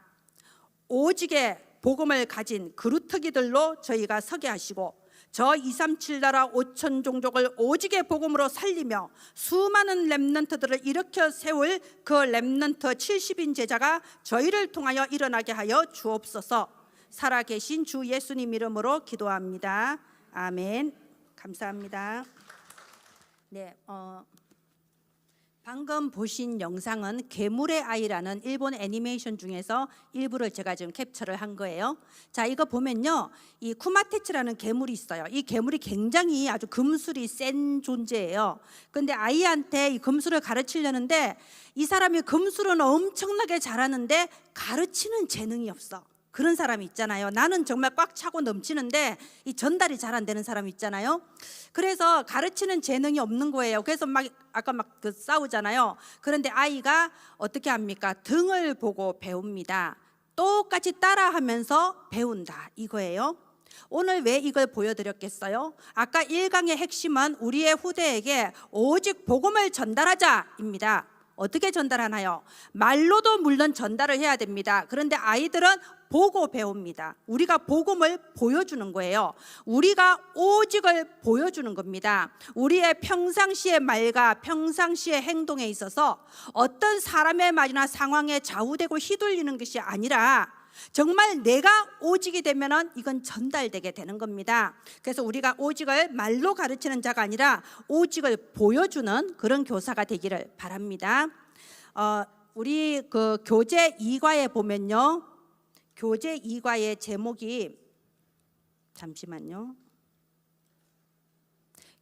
오직의 복음을 가진 그루터기들로 저희가 서게 하시고 저 237 나라 5천 종족을 오직의 복음으로 살리며 수많은 렘넌트들을 일으켜 세울 그 렘넌트 70인 제자가 저희를 통하여 일어나게 하여 주옵소서. 살아계신 주 예수님 이름으로 기도합니다. 아멘. 감사합니다. 네, 방금 보신 영상은 괴물의 아이라는 일본 애니메이션 중에서 일부를 제가 지금 캡처를 한 거예요. 자, 이거 보면요, 이 쿠마테츠라는 괴물이 있어요. 이 괴물이 굉장히 아주 금술이 센 존재예요. 근데 아이한테 이 금술을 가르치려는데 이 사람이 금술은 엄청나게 잘하는데 가르치는 재능이 없어. 그런 사람이 있잖아요. 나는 정말 꽉 차고 넘치는데 이 전달이 잘 안 되는 사람 있잖아요. 그래서 가르치는 재능이 없는 거예요. 그래서 막 아까 막 싸우잖아요. 그런데 아이가 어떻게 합니까? 등을 보고 배웁니다. 똑같이 따라하면서 배운다, 이거예요. 오늘 왜 이걸 보여드렸겠어요? 아까 1강의 핵심은 우리의 후대에게 오직 복음을 전달하자입니다. 어떻게 전달하나요? 말로도 물론 전달을 해야 됩니다. 그런데 아이들은 보고 배웁니다. 우리가 복음을 보여주는 거예요. 우리가 오직을 보여주는 겁니다. 우리의 평상시의 말과 평상시의 행동에 있어서 어떤 사람의 말이나 상황에 좌우되고 휘둘리는 것이 아니라 정말 내가 오직이 되면은 이건 전달되게 되는 겁니다. 그래서 우리가 오직을 말로 가르치는 자가 아니라 오직을 보여주는 그런 교사가 되기를 바랍니다. 우리 그 교재 2과에 보면요, 교재 2과의 제목이, 잠시만요,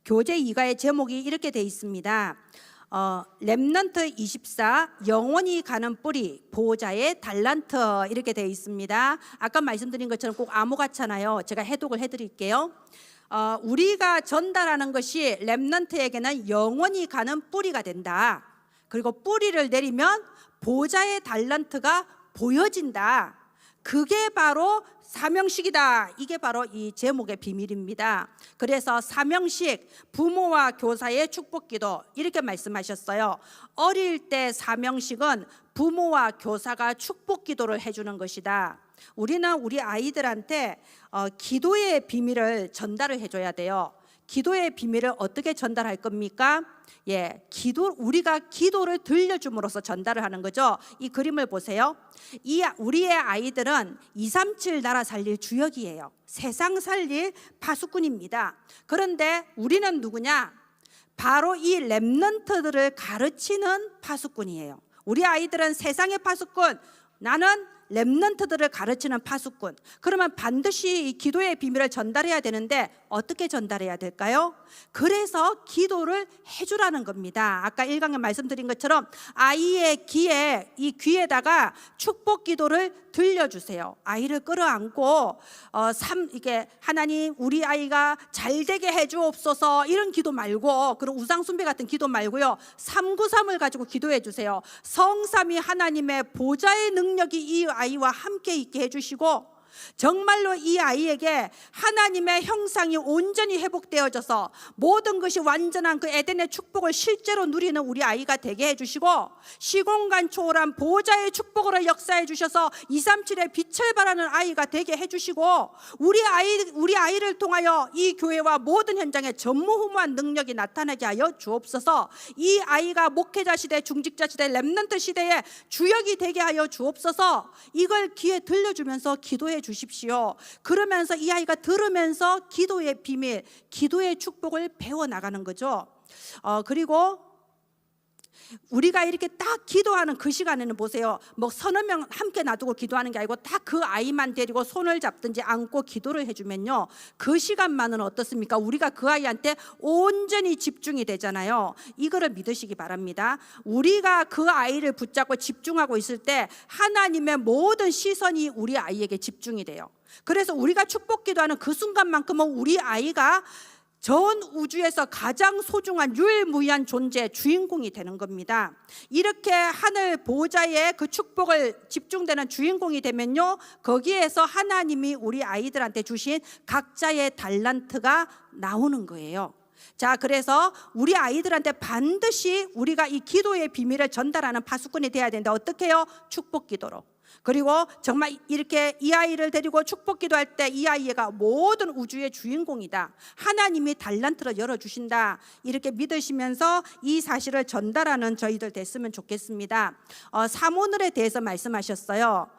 교재 2과의 제목이 이렇게 돼 있습니다. 렘넌트 24 영원히 가는 뿌리 보호자의 달란트, 이렇게 되어 있습니다. 아까 말씀드린 것처럼 꼭 암호 같잖아요. 제가 해독을 해드릴게요. 우리가 전달하는 것이 렘넌트에게는 영원히 가는 뿌리가 된다. 그리고 뿌리를 내리면 보호자의 달란트가 보여진다. 그게 바로 사명식이다. 이게 바로 이 제목의 비밀입니다. 그래서 사명식, 부모와 교사의 축복기도 이렇게 말씀하셨어요. 어릴 때 사명식은 부모와 교사가 축복기도를 해주는 것이다. 우리는 우리 아이들한테 기도의 비밀을 전달을 해줘야 돼요. 기도의 비밀을 어떻게 전달할 겁니까? 우리가 기도를 들려줌으로써 전달을 하는 거죠. 이 그림을 보세요. 우리의 아이들은 237 나라 살릴 주역이에요. 세상 살릴 파수꾼입니다. 그런데 우리는 누구냐? 바로 이 렘넌트들을 가르치는 파수꾼이에요. 우리 아이들은 세상의 파수꾼, 나는 렘넌트들을 가르치는 파수꾼. 그러면 반드시 이 기도의 비밀을 전달해야 되는데 어떻게 전달해야 될까요? 그래서 기도를 해주라는 겁니다. 아까 1강에 말씀드린 것처럼 아이의 귀에다가 축복 기도를 들려주세요. 아이를 끌어안고 이게 하나님 우리 아이가 잘되게 해주옵소서 이런 기도 말고, 그리고 우상숭배 같은 기도 말고요, 393을 가지고 기도해 주세요. 성삼위 하나님의 보좌의 능력이 이 아이와 함께 있게 해주시고, 정말로 이 아이에게 하나님의 형상이 온전히 회복되어져서 모든 것이 완전한 그 에덴의 축복을 실제로 누리는 우리 아이가 되게 해주시고, 시공간 초월한 보호자의 축복으로 역사해 주셔서 237의 빛을 발하는 아이가 되게 해주시고, 우리 아이를 통하여 이 교회와 모든 현장에 전무후무한 능력이 나타나게 하여 주옵소서. 이 아이가 목회자 시대, 중직자 시대, 렘넌트 시대의 주역이 되게 하여 주옵소서. 이걸 귀에 들려주면서 기도해 주십시오. 그러면서 이 아이가 들으면서 기도의 비밀, 기도의 축복을 배워나가는 거죠. 그리고 우리가 이렇게 딱 기도하는 그 시간에는 보세요, 뭐 서너 명 함께 놔두고 기도하는 게 아니고 딱 그 아이만 데리고 손을 잡든지 안고 기도를 해주면요, 그 시간만은 어떻습니까? 우리가 그 아이한테 온전히 집중이 되잖아요. 이거를 믿으시기 바랍니다. 우리가 그 아이를 붙잡고 집중하고 있을 때 하나님의 모든 시선이 우리 아이에게 집중이 돼요. 그래서 우리가 축복 기도하는 그 순간만큼은 우리 아이가 전 우주에서 가장 소중한 유일무이한 존재, 주인공이 되는 겁니다. 이렇게 하늘 보호자의 그 축복을 집중되는 주인공이 되면요, 거기에서 하나님이 우리 아이들한테 주신 각자의 달란트가 나오는 거예요. 자, 그래서 우리 아이들한테 반드시 우리가 이 기도의 비밀을 전달하는 파수꾼이 돼야 되는데 어떻게 해요? 축복 기도로. 그리고 정말 이렇게 이 아이를 데리고 축복 기도할 때 이 아이가 모든 우주의 주인공이다, 하나님이 달란트를 열어주신다, 이렇게 믿으시면서 이 사실을 전달하는 저희들 됐으면 좋겠습니다. 사모늘에 대해서 말씀하셨어요.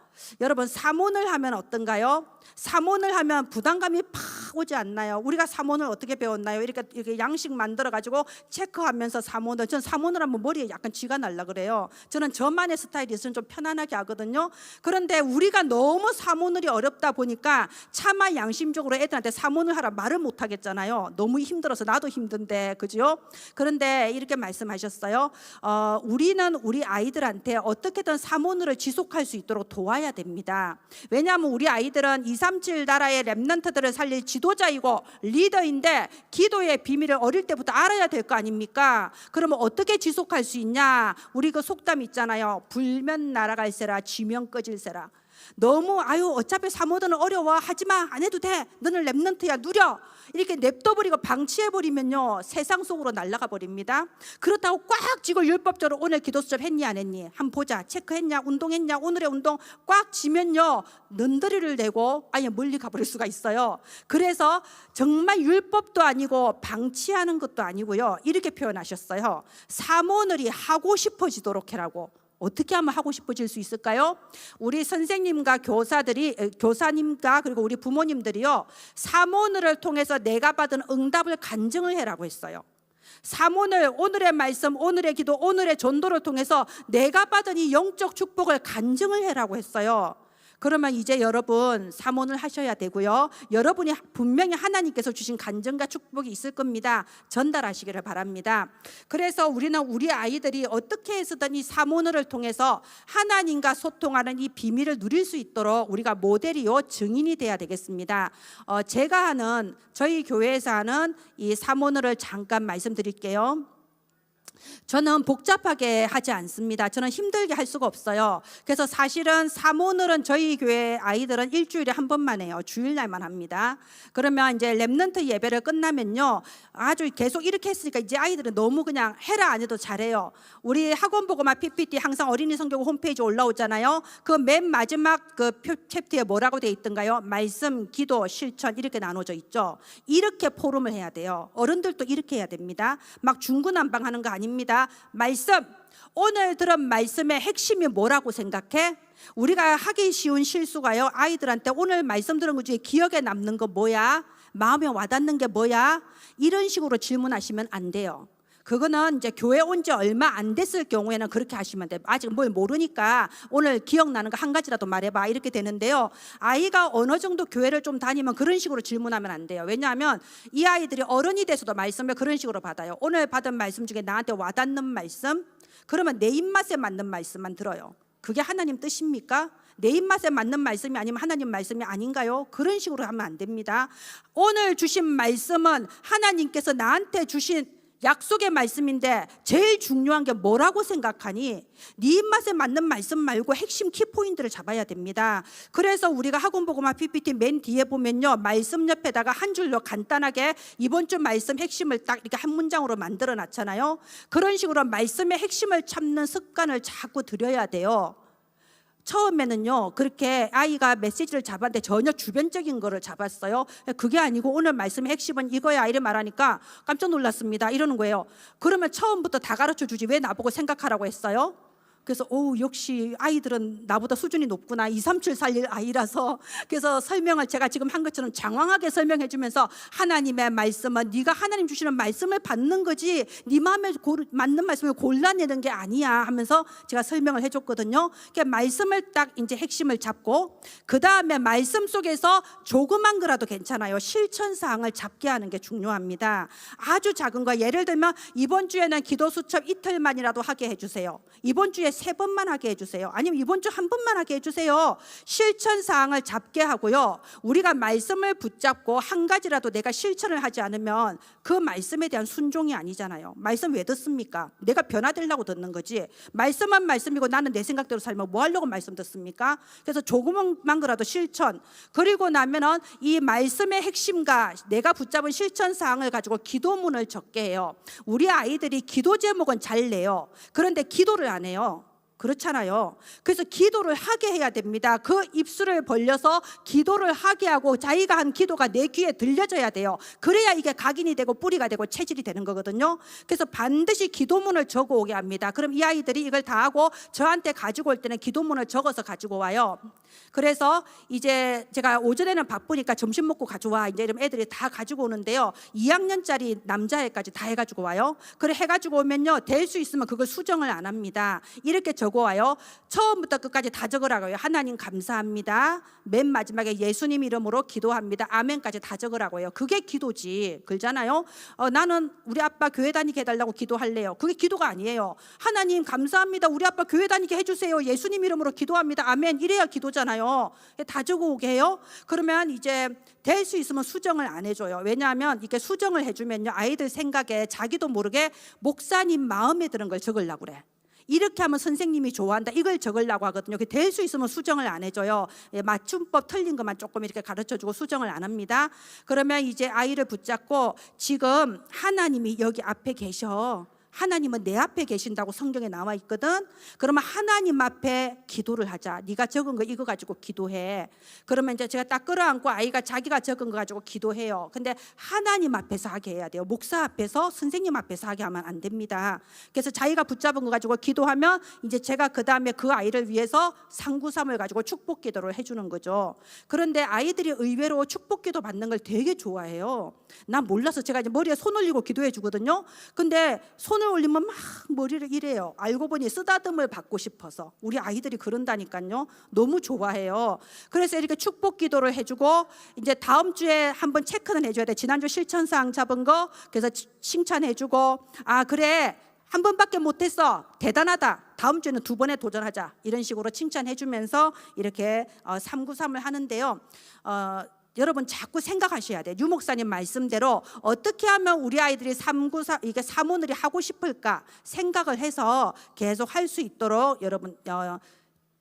여러분, 사모늘 하면 어떤가요? 사모늘 하면 부담감이 팍 오지 않나요? 우리가 사모늘 어떻게 배웠나요? 이렇게 양식 만들어 가지고 체크하면서 사모늘, 전 사모늘 하면 머리에 약간 쥐가 날라 그래요. 저는 저만의 스타일이 있으면 좀 편안하게 하거든요. 그런데 우리가 너무 사모늘이 어렵다 보니까 차마 양심적으로 애들한테 사모늘 하라 말을 못 하겠잖아요. 너무 힘들어서, 나도 힘든데, 그죠? 그런데 이렇게 말씀하셨어요. 우리는 우리 아이들한테 어떻게든 사모늘을 지속할 수 있도록 도와야 됩니다. 왜냐하면 우리 아이들은 237 나라의 렘넌트들을 살릴 지도자이고 리더인데 기도의 비밀을 어릴 때부터 알아야 될 거 아닙니까? 그러면 어떻게 지속할 수 있냐? 우리 그 속담 있잖아요. 불면 날아갈세라, 쥐면 꺼질세라. 너무 어차피 사모들은 어려워, 하지마, 안 해도 돼, 너는 렘넌트야, 누려, 이렇게 냅둬버리고 방치해버리면요, 세상 속으로 날아가 버립니다. 그렇다고 꽉 쥐고 율법적으로 오늘 기도 수첩 했니 안 했니 한번 보자, 체크했냐, 운동했냐, 오늘의 운동 꽉 쥐면요, 넌더리를 내고 아예 멀리 가버릴 수가 있어요. 그래서 정말 율법도 아니고 방치하는 것도 아니고요, 이렇게 표현하셨어요. 사모늘이 하고 싶어지도록 해라고. 어떻게 하면 하고 싶어질 수 있을까요? 우리 선생님과 교사님과 그리고 우리 부모님들이요, 사모늘을 통해서 내가 받은 응답을 간증을 해라고 했어요. 사모늘, 오늘의 말씀, 오늘의 기도, 오늘의 전도를 통해서 내가 받은 이 영적 축복을 간증을 해라고 했어요. 그러면 이제 여러분 사모늘 하셔야 되고요, 여러분이 분명히 하나님께서 주신 간증과 축복이 있을 겁니다. 전달하시기를 바랍니다. 그래서 우리는 우리 아이들이 어떻게 해서든 이 사모늘을 통해서 하나님과 소통하는 이 비밀을 누릴 수 있도록 우리가 모델이요, 증인이 돼야 되겠습니다. 제가 하는, 저희 교회에서 하는 이 사모늘을 잠깐 말씀드릴게요. 저는 복잡하게 하지 않습니다. 저는 힘들게 할 수가 없어요. 그래서 사실은 사모늘은 저희 교회 아이들은 일주일에 한 번만 해요. 주일날만 합니다. 그러면 이제 렘넌트 예배를 끝나면요, 아주 계속 이렇게 했으니까 이제 아이들은 너무 그냥 해라 안 해도 잘해요. 우리 학원보고마 PPT 항상 어린이 성경 홈페이지 올라오잖아요. 그 맨 마지막 그 챕터에 뭐라고 돼 있던가요? 말씀, 기도, 실천 이렇게 나눠져 있죠. 이렇게 포럼을 해야 돼요. 어른들도 이렇게 해야 됩니다. 막 중구난방하는 거 아닙니다. 말씀, 오늘 들은 말씀의 핵심이 뭐라고 생각해? 우리가 하기 쉬운 실수가요, 아이들한테 오늘 말씀 들은 것 중에 기억에 남는 거 뭐야? 마음에 와닿는 게 뭐야? 이런 식으로 질문하시면 안 돼요. 그거는 이제 교회 온 지 얼마 안 됐을 경우에는 그렇게 하시면 돼요. 아직 뭘 모르니까 오늘 기억나는 거 한 가지라도 말해봐 이렇게 되는데요, 아이가 어느 정도 교회를 좀 다니면 그런 식으로 질문하면 안 돼요. 왜냐하면 이 아이들이 어른이 돼서도 말씀을 그런 식으로 받아요. 오늘 받은 말씀 중에 나한테 와닿는 말씀, 그러면 내 입맛에 맞는 말씀만 들어요. 그게 하나님 뜻입니까? 내 입맛에 맞는 말씀이 아니면 하나님 말씀이 아닌가요? 그런 식으로 하면 안 됩니다. 오늘 주신 말씀은 하나님께서 나한테 주신 약속의 말씀인데 제일 중요한 게 뭐라고 생각하니? 네 입맛에 맞는 말씀 말고 핵심 키포인트를 잡아야 됩니다. 그래서 우리가 학원보고마 PPT 맨 뒤에 보면요, 말씀 옆에다가 한 줄로 간단하게 이번 주 말씀 핵심을 딱 이렇게 한 문장으로 만들어 놨잖아요. 그런 식으로 말씀의 핵심을 찾는 습관을 자꾸 들여야 돼요. 처음에는요, 그렇게 아이가 메시지를 잡았는데 전혀 주변적인 거를 잡았어요. 그게 아니고 오늘 말씀의 핵심은 이거야 이래 말하니까 깜짝 놀랐습니다 이러는 거예요. 그러면 처음부터 다 가르쳐 주지 왜 나보고 생각하라고 했어요? 그래서 역시 아이들은 나보다 수준이 높구나. 2, 3칠 살릴 아이라서. 그래서 설명을 제가 지금 한 것처럼 장황하게 설명해 주면서 하나님의 말씀은 네가 하나님 주시는 말씀을 받는 거지 네 마음에 맞는 말씀을 골라내는 게 아니야 하면서 제가 설명을 해줬거든요. 그러니까 말씀을 딱 이제 핵심을 잡고 그 다음에 말씀 속에서 조그만 거라도 괜찮아요. 실천사항을 잡게 하는 게 중요합니다. 아주 작은 거, 예를 들면 이번 주에는 기도 수첩 이틀만이라도 하게 해주세요. 이번 주에 3번만 하게 해주세요. 아니면 이번 주 한 번만 하게 해주세요. 실천 사항을 잡게 하고요, 우리가 말씀을 붙잡고 한 가지라도 내가 실천을 하지 않으면 그 말씀에 대한 순종이 아니잖아요. 말씀 왜 듣습니까? 내가 변화되려고 듣는 거지. 말씀은 말씀이고 나는 내 생각대로 살면 뭐 하려고 말씀 듣습니까? 그래서 조그만 거라도 실천, 그리고 나면은 이 말씀의 핵심과 내가 붙잡은 실천 사항을 가지고 기도문을 적게 해요. 우리 아이들이 기도 제목은 잘 내요. 그런데 기도를 안 해요. 그렇잖아요. 그래서 기도를 하게 해야 됩니다. 그 입술을 벌려서 기도를 하게 하고 자기가 한 기도가 내 귀에 들려져야 돼요. 그래야 이게 각인이 되고 뿌리가 되고 체질이 되는 거거든요. 그래서 반드시 기도문을 적어 오게 합니다. 그럼 이 아이들이 이걸 다 하고 저한테 가지고 올 때는 기도문을 적어서 가지고 와요. 그래서 이제 제가 오전에는 바쁘니까 점심 먹고 가져와 이제 이러면 애들이 다 가지고 오는데요, 2학년짜리 남자애까지 다 해가지고 와요. 그래 해가지고 오면요, 될 수 있으면 그걸 수정을 안 합니다. 이렇게 적어와요. 처음부터 끝까지 다 적으라고요. 하나님 감사합니다. 맨 마지막에 예수님 이름으로 기도합니다. 아멘까지 다 적으라고요. 그게 기도지. 그러잖아요. 나는 우리 아빠 교회 다니게 해달라고 기도할래요. 그게 기도가 아니에요. 하나님 감사합니다. 우리 아빠 교회 다니게 해주세요. 예수님 이름으로 기도합니다. 아멘. 이래야 기도잖아요. 다 적어오게 해요. 그러면 이제 될 수 있으면 수정을 안 해줘요. 왜냐하면 이렇게 수정을 해주면요, 아이들 생각에 자기도 모르게 목사님 마음에 드는 걸 적으려고 그래. 이렇게 하면 선생님이 좋아한다 이걸 적으려고 하거든요. 될 수 있으면 수정을 안 해줘요. 맞춤법 틀린 것만 조금 이렇게 가르쳐주고 수정을 안 합니다. 그러면 이제 아이를 붙잡고 지금 하나님이 여기 앞에 계셔. 하나님은 내 앞에 계신다고 성경에 나와 있거든. 그러면 하나님 앞에 기도를 하자. 네가 적은 거 이거 가지고 기도해. 그러면 이제 제가 딱 끌어안고 아이가 자기가 적은 거 가지고 기도해요. 근데 하나님 앞에서 하게 해야 돼요. 목사 앞에서, 선생님 앞에서 하게 하면 안 됩니다. 그래서 자기가 붙잡은 거 가지고 기도하면 이제 제가 그 다음에 그 아이를 위해서 상구삼을 가지고 축복 기도를 해주는 거죠. 그런데 아이들이 의외로 축복 기도 받는 걸 되게 좋아해요. 난 몰라서 제가 이제 머리에 손 올리고 기도해 주거든요. 근데 손을 올리면 막 머리를 이래요. 알고 보니 쓰다듬을 받고 싶어서. 우리 아이들이 그런다니까요. 너무 좋아해요. 그래서 이렇게 축복 기도를 해주고 이제 다음 주에 한번 체크는 해줘야 돼. 지난주 실천사항 잡은 거 그래서 칭찬해주고, 아 그래 한 번밖에 못했어 대단하다, 다음 주에는 2번에 도전하자, 이런 식으로 칭찬해주면서 이렇게 393을 하는데요. 여러분 자꾸 생각하셔야 돼요. 유 목사님 말씀대로 어떻게 하면 우리 아이들이 이게 사모놀이 하고 싶을까 생각을 해서 계속 할 수 있도록 여러분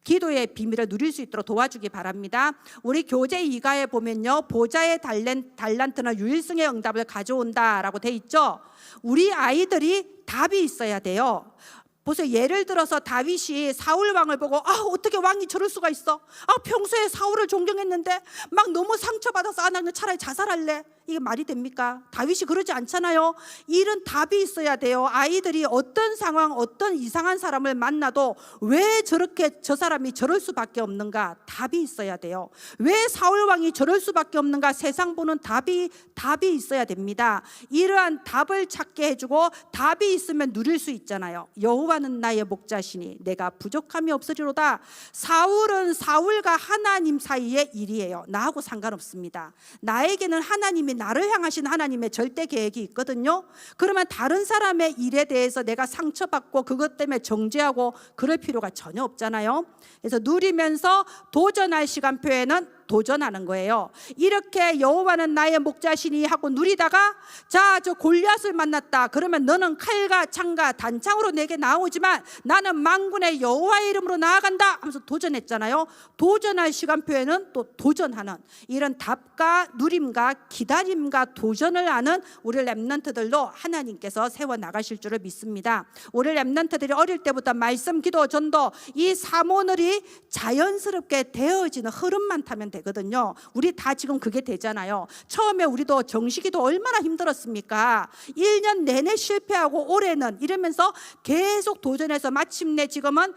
기도의 비밀을 누릴 수 있도록 도와주기 바랍니다. 우리 교재 2가에 보면요, 보좌의 달란트는 유일성의 응답을 가져온다라고 돼 있죠. 우리 아이들이 답이 있어야 돼요. 보세요. 예를 들어서 다윗이 사울 왕을 보고 어떻게 왕이 저럴 수가 있어? 평소에 사울을 존경했는데 막 너무 상처받아서 나는 차라리 자살할래. 이게 말이 됩니까? 다윗이 그러지 않잖아요. 이런 답이 있어야 돼요. 아이들이 어떤 상황, 어떤 이상한 사람을 만나도 왜 저렇게 저 사람이 저럴 수밖에 없는가? 답이 있어야 돼요. 왜 사울 왕이 저럴 수밖에 없는가? 세상 보는 답이 있어야 됩니다. 이러한 답을 찾게 해주고 답이 있으면 누릴 수 있잖아요. 여호와는 나의 목자시니 내가 부족함이 없으리로다. 사울은 사울과 하나님 사이의 일이에요. 나하고 상관없습니다. 나에게는 하나님이 나를 향하신 하나님의 절대 계획이 있거든요. 그러면 다른 사람의 일에 대해서 내가 상처받고 그것 때문에 정죄하고 그럴 필요가 전혀 없잖아요. 그래서 누리면서 도전할 시간표에는 도전하는 거예요. 이렇게 여호와는 나의 목자시니 하고 누리다가 저 골리앗을 만났다. 그러면 너는 칼과 창과 단창으로 내게 나오지만 나는 만군의 여호와의 이름으로 나아간다 하면서 도전했잖아요. 도전할 시간표에는 또 도전하는 이런 답과 누림과 기다림과 도전을 하는 우리 렘넌트들도 하나님께서 세워나가실 줄을 믿습니다. 우리 렘넌트들이 어릴 때부터 말씀, 기도, 전도 이 사모늘이 자연스럽게 되어지는 흐름만 타면 되거든요. 우리 다 지금 그게 되잖아요. 처음에 우리도 정식이도 얼마나 힘들었습니까? 1년 내내 실패하고 올해는 이러면서 계속 도전해서 마침내 지금은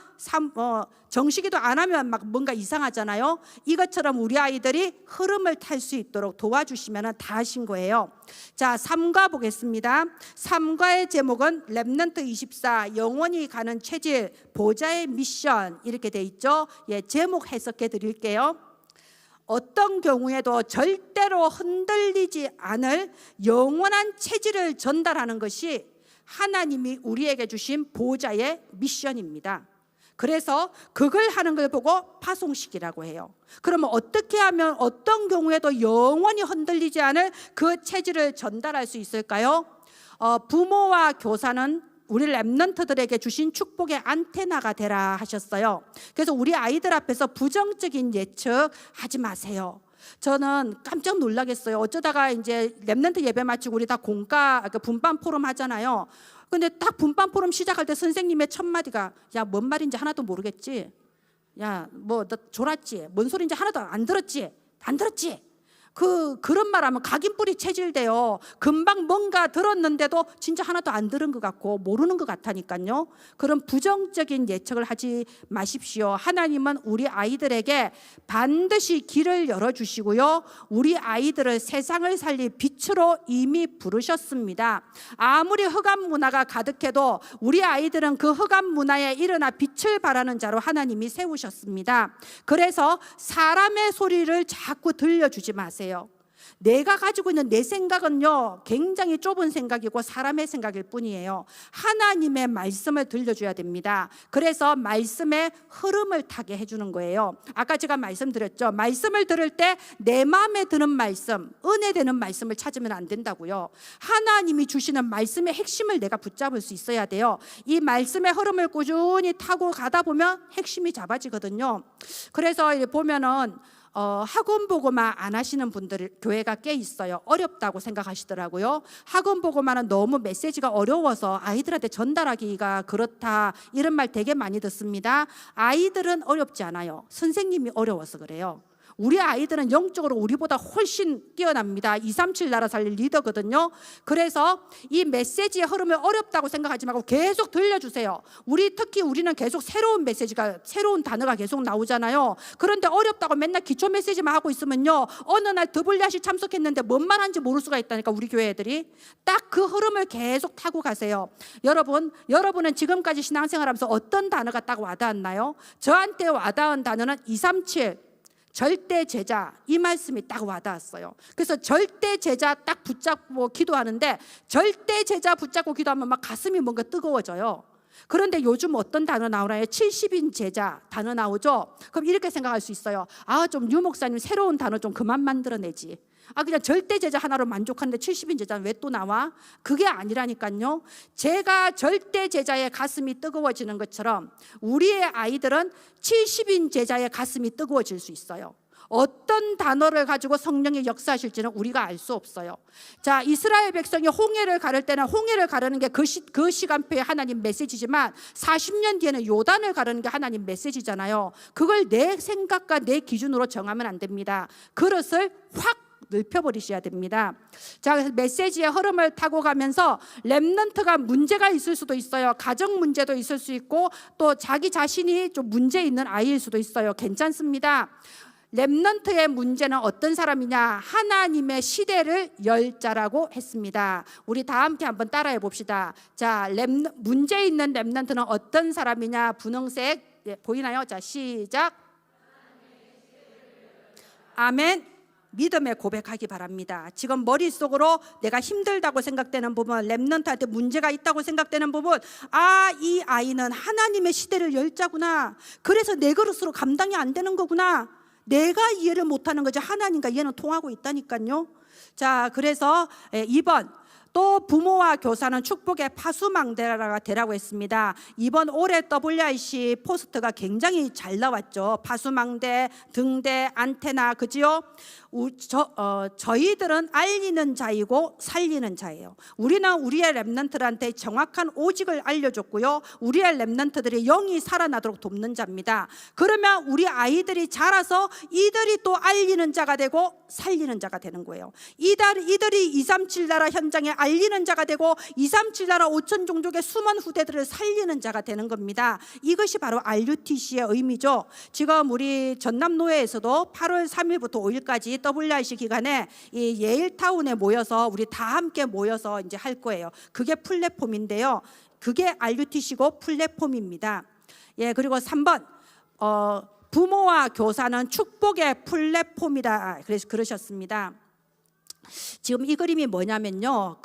정식이도 안 하면 막 뭔가 이상하잖아요. 이것처럼 우리 아이들이 흐름을 탈 수 있도록 도와주시면 다 하신 거예요. 자, 3과 보겠습니다. 3과의 제목은 렘넌트 24 영원히 가는 체질 보좌의 미션 이렇게 돼 있죠. 제목 해석해 드릴게요. 어떤 경우에도 절대로 흔들리지 않을 영원한 체질을 전달하는 것이 하나님이 우리에게 주신 보좌의 미션입니다. 그래서 그걸 하는 걸 보고 파송식이라고 해요. 그러면 어떻게 하면 어떤 경우에도 영원히 흔들리지 않을 그 체질을 전달할 수 있을까요? 부모와 교사는 우리 렘넌트들에게 주신 축복의 안테나가 되라 하셨어요. 그래서 우리 아이들 앞에서 부정적인 예측 하지 마세요. 저는 깜짝 놀라겠어요. 어쩌다가 이제 렘넌트 예배 마치고 우리 다 분반 포럼 하잖아요. 근데 딱 분반 포럼 시작할 때 선생님의 첫 마디가 뭔 말인지 하나도 모르겠지? 너 졸았지? 뭔 소리인지 하나도 안 들었지? 그런 말하면 각인뿌리 체질돼요. 금방 뭔가 들었는데도 진짜 하나도 안 들은 것 같고 모르는 것 같다니까요. 그런 부정적인 예측을 하지 마십시오. 하나님은 우리 아이들에게 반드시 길을 열어주시고요, 우리 아이들을 세상을 살릴 빛으로 이미 부르셨습니다. 아무리 흑암 문화가 가득해도 우리 아이들은 그 흑암 문화에 일어나 빛을 발하는 자로 하나님이 세우셨습니다. 그래서 사람의 소리를 자꾸 들려주지 마세요. 내가 가지고 있는 내 생각은요 굉장히 좁은 생각이고 사람의 생각일 뿐이에요. 하나님의 말씀을 들려줘야 됩니다. 그래서 말씀의 흐름을 타게 해주는 거예요. 아까 제가 말씀드렸죠. 말씀을 들을 때 내 마음에 드는 말씀, 은혜되는 말씀을 찾으면 안 된다고요. 하나님이 주시는 말씀의 핵심을 내가 붙잡을 수 있어야 돼요. 이 말씀의 흐름을 꾸준히 타고 가다 보면 핵심이 잡아지거든요. 그래서 보면은 학원 보고만 안 하시는 분들 교회가 꽤 있어요. 어렵다고 생각하시더라고요. 학원 보고만은 너무 메시지가 어려워서 아이들한테 전달하기가 그렇다 이런 말 되게 많이 듣습니다. 아이들은 어렵지 않아요. 선생님이 어려워서 그래요. 우리 아이들은 영적으로 우리보다 훨씬 뛰어납니다. 237 나라 살릴 리더거든요. 그래서 이 메시지의 흐름을 어렵다고 생각하지 말고 계속 들려주세요. 특히 우리는 계속 새로운 단어가 계속 나오잖아요. 그런데 어렵다고 맨날 기초 메시지만 하고 있으면요, 어느 날 더블리앗이 참석했는데 뭔 말하는지 모를 수가 있다니까. 우리 교회 애들이 딱 그 흐름을 계속 타고 가세요. 여러분은 지금까지 신앙생활하면서 어떤 단어가 딱 와닿았나요? 저한테 와닿은 단어는 237 절대 제자, 이 말씀이 딱 와닿았어요. 그래서 절대 제자 딱 붙잡고 기도하는데 절대 제자 붙잡고 기도하면 막 가슴이 뭔가 뜨거워져요. 그런데 요즘 어떤 단어 나오나요? 70인 제자 단어 나오죠? 그럼 이렇게 생각할 수 있어요. 좀 유 목사님 새로운 단어 좀 그만 만들어내지. 그냥 절대 제자 하나로 만족하는데 70인 제자는 왜 또 나와? 그게 아니라니까요. 제가 절대 제자의 가슴이 뜨거워지는 것처럼 우리의 아이들은 70인 제자의 가슴이 뜨거워질 수 있어요. 어떤 단어를 가지고 성령이 역사하실지는 우리가 알 수 없어요. 자, 이스라엘 백성이 홍해를 가를 때는 홍해를 가르는 게 그 시간표의 하나님 메시지지만 40년 뒤에는 요단을 가르는 게 하나님 메시지잖아요. 그걸 내 생각과 내 기준으로 정하면 안 됩니다. 그릇을 확 넓혀버리셔야 됩니다. 자, 그래서 메시지의 흐름을 타고 가면서 렘넌트가 문제가 있을 수도 있어요. 가정 문제도 있을 수 있고 또 자기 자신이 좀 문제 있는 아이일 수도 있어요. 괜찮습니다. 렘넌트의 문제는 어떤 사람이냐? 하나님의 시대를 열 자라고 했습니다. 우리 다 함께 한번 따라해 봅시다. 자, 문제 있는 렘넌트는 어떤 사람이냐? 분홍색 보이나요? 자, 시작. 아멘. 믿음의 고백하기 바랍니다. 지금 머릿속으로 내가 힘들다고 생각되는 부분, 렘넌트한테 문제가 있다고 생각되는 부분, 이 아이는 하나님의 시대를 열 자구나. 그래서 내 그릇으로 감당이 안 되는 거구나. 내가 이해를 못하는 거지 하나님과 이해는 통하고 있다니까요. 자, 그래서 2번 또 부모와 교사는 축복의 파수망대가 되라고 했습니다. 이번 올해 WRC 포스트가 굉장히 잘 나왔죠. 파수망대, 등대, 안테나, 그지요? 저희들은 알리는 자이고 살리는 자예요. 우리는 우리의 렘넌트들한테 정확한 오직을 알려줬고요. 우리의 렘넌트들이 영이 살아나도록 돕는 자입니다. 그러면 우리 아이들이 자라서 이들이 또 알리는 자가 되고 살리는 자가 되는 거예요. 이들이 237 나라 현장에 알리는 자가 되고 237 나라 5천 종족의 수많은 후대들을 살리는 자가 되는 겁니다. 이것이 바로 RUTC의 의미죠. 지금 우리 전남노회에서도 8월 3일부터 5일까지 WRC 기간에 이 예일타운에 모여서 우리 다 함께 모여서 이제 할 거예요. 그게 플랫폼인데요. 그게 RUTC고 플랫폼입니다. 그리고 3번 부모와 교사는 축복의 플랫폼이다. 그래서 그러셨습니다. 지금 이 그림이 뭐냐면요,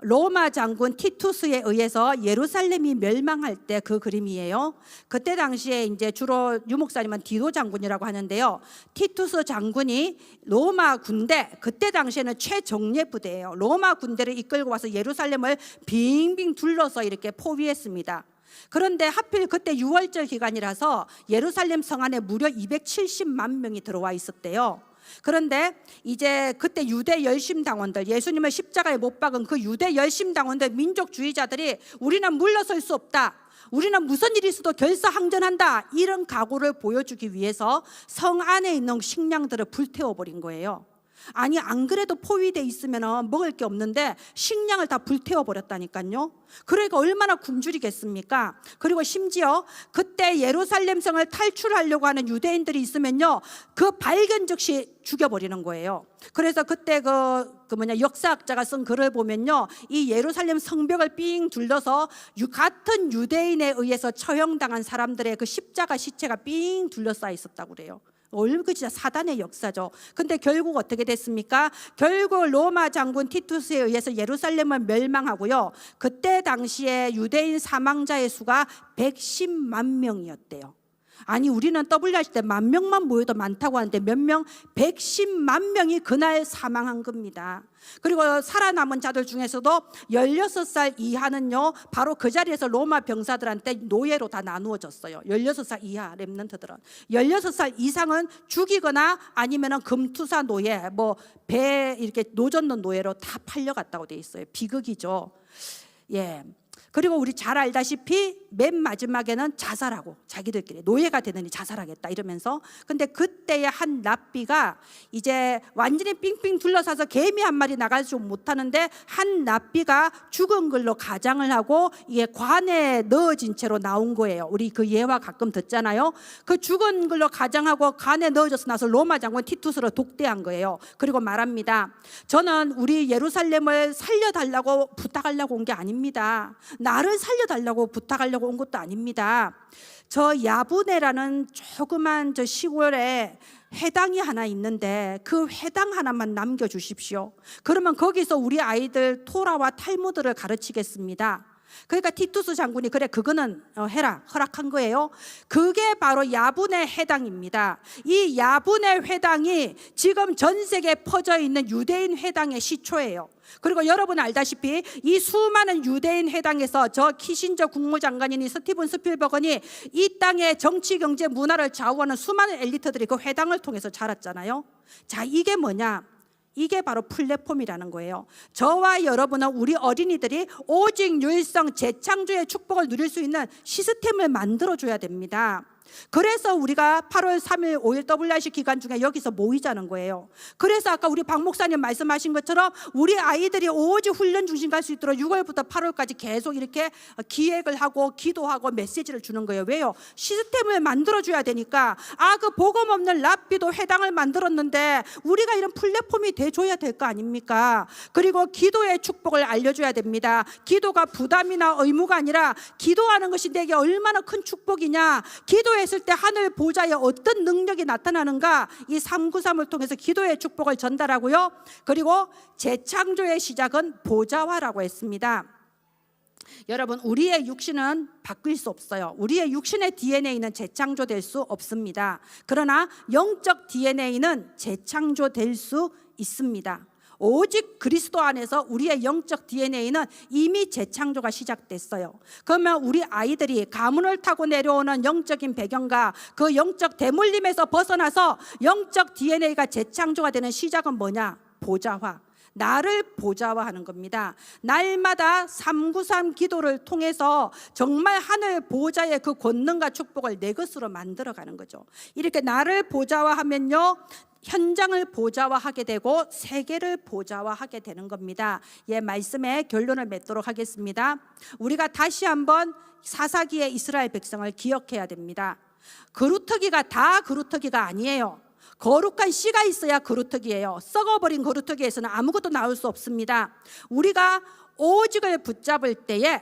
로마 장군 티투스에 의해서 예루살렘이 멸망할 때 그 그림이에요. 그때 당시에 이제 주로 유 목사님은 디도 장군이라고 하는데요. 티투스 장군이 로마 군대, 그때 당시에는 최정예 부대예요. 로마 군대를 이끌고 와서 예루살렘을 빙빙 둘러서 이렇게 포위했습니다. 그런데 하필 그때 6월절 기간이라서 예루살렘 성 안에 무려 270만 명이 들어와 있었대요. 그런데 이제 그때 유대 열심당원들, 예수님을 십자가에 못 박은 그 유대 열심당원들, 민족주의자들이 우리는 물러설 수 없다, 우리는 무슨 일이 있어도 결사항전한다, 이런 각오를 보여주기 위해서 성 안에 있는 식량들을 불태워버린 거예요. 아니, 안 그래도 포위돼 있으면 먹을 게 없는데 식량을 다 불태워버렸다니까요. 그러니까 얼마나 굶주리겠습니까? 그리고 심지어 그때 예루살렘 성을 탈출하려고 하는 유대인들이 있으면요, 그 발견 즉시 죽여버리는 거예요. 그래서 그때 역사학자가 쓴 글을 보면요, 이 예루살렘 성벽을 삥 둘러서 같은 유대인에 의해서 처형당한 사람들의 그 십자가 시체가 삥 둘러싸여 있었다고 그래요. 그 진짜 사단의 역사죠. 근데 결국 어떻게 됐습니까? 결국 로마 장군 티투스에 의해서 예루살렘을 멸망하고요. 그때 당시에 유대인 사망자의 수가 110만 명이었대요. 아니, 우리는 WRC 때 10,000명만 모여도 많다고 하는데 몇 명? 110만 명이 그날 사망한 겁니다. 그리고 살아남은 자들 중에서도 16살 이하는요, 바로 그 자리에서 로마 병사들한테 노예로 다 나누어졌어요. 16살 이하 렘넌트들은. 16살 이상은 죽이거나 아니면은 금투사 노예, 배 이렇게 노젓는 노예로 다 팔려갔다고 돼 있어요. 비극이죠. 그리고 우리 잘 알다시피 맨 마지막에는 자살하고, 자기들끼리 노예가 되느니 자살하겠다 이러면서. 근데 그때의 한 랍비가 이제 완전히 삥삥 둘러싸서 개미 한 마리 나가지 못하는데, 한 랍비가 죽은 걸로 가장을 하고 이게 관에 넣어진 채로 나온 거예요. 우리 그 예화 가끔 듣잖아요. 그 죽은 걸로 가장하고 관에 넣어져서 나서 로마 장군 티투스를 독대한 거예요. 그리고 말합니다. 저는 우리 예루살렘을 살려달라고 부탁하려고 온 게 아닙니다. 나를 살려달라고 부탁하려고 온 것도 아닙니다. 저 야부네라는 조그만 저 시골에 회당이 하나 있는데 그 회당 하나만 남겨주십시오. 그러면 거기서 우리 아이들 토라와 탈무드를 가르치겠습니다. 그러니까 티투스 장군이 그래 그거는 해라 허락한 거예요. 그게 바로 야분의 회당입니다. 이 야분의 회당이 지금 전 세계에 퍼져 있는 유대인 회당의 시초예요. 그리고 여러분 알다시피 이 수많은 유대인 회당에서 저 키신저 국무장관이니 스티븐 스필버거니 이 땅의 정치, 경제, 문화를 좌우하는 수많은 엘리트들이 그 회당을 통해서 자랐잖아요. 자, 이게 뭐냐? 이게 바로 플랫폼이라는 거예요. 저와 여러분은 우리 어린이들이 오직 유일성 재창조의 축복을 누릴 수 있는 시스템을 만들어줘야 됩니다. 그래서 우리가 8월 3일 5일 WRC 기간 중에 여기서 모이자는 거예요. 그래서 아까 우리 박 목사님 말씀하신 것처럼 우리 아이들이 오직 훈련 중심 갈 수 있도록 6월부터 8월까지 계속 이렇게 기획을 하고 기도하고 메시지를 주는 거예요. 왜요? 시스템을 만들어줘야 되니까. 그 복음 없는 랍비도 회당을 만들었는데 우리가 이런 플랫폼이 돼줘야 될 거 아닙니까? 그리고 기도의 축복을 알려줘야 됩니다. 기도가 부담이나 의무가 아니라 기도하는 것이 내게 얼마나 큰 축복이냐, 기도했을 때 하늘 보좌에 어떤 능력이 나타나는가, 이 393을 통해서 기도의 축복을 전달하고요. 그리고 재창조의 시작은 보좌화라고 했습니다. 여러분, 우리의 육신은 바뀔 수 없어요. 우리의 육신의 DNA는 재창조될 수 없습니다. 그러나 영적 DNA는 재창조될 수 있습니다. 오직 그리스도 안에서 우리의 영적 DNA는 이미 재창조가 시작됐어요. 그러면 우리 아이들이 가문을 타고 내려오는 영적인 배경과 그 영적 대물림에서 벗어나서 영적 DNA가 재창조가 되는 시작은 뭐냐? 보좌화. 나를 보좌화하는 겁니다. 날마다 393 기도를 통해서 정말 하늘 보좌의 그 권능과 축복을 내 것으로 만들어가는 거죠. 이렇게 나를 보좌화하면요, 현장을 보좌화하게 되고 세계를 보좌화하게 되는 겁니다. 예, 말씀의 결론을 맺도록 하겠습니다. 우리가 다시 한번 사사기의 이스라엘 백성을 기억해야 됩니다. 그루터기가 다 그루터기가 아니에요. 거룩한 씨가 있어야 그루터기예요. 썩어버린 그루터기에서는 아무것도 나올 수 없습니다. 우리가 오직을 붙잡을 때에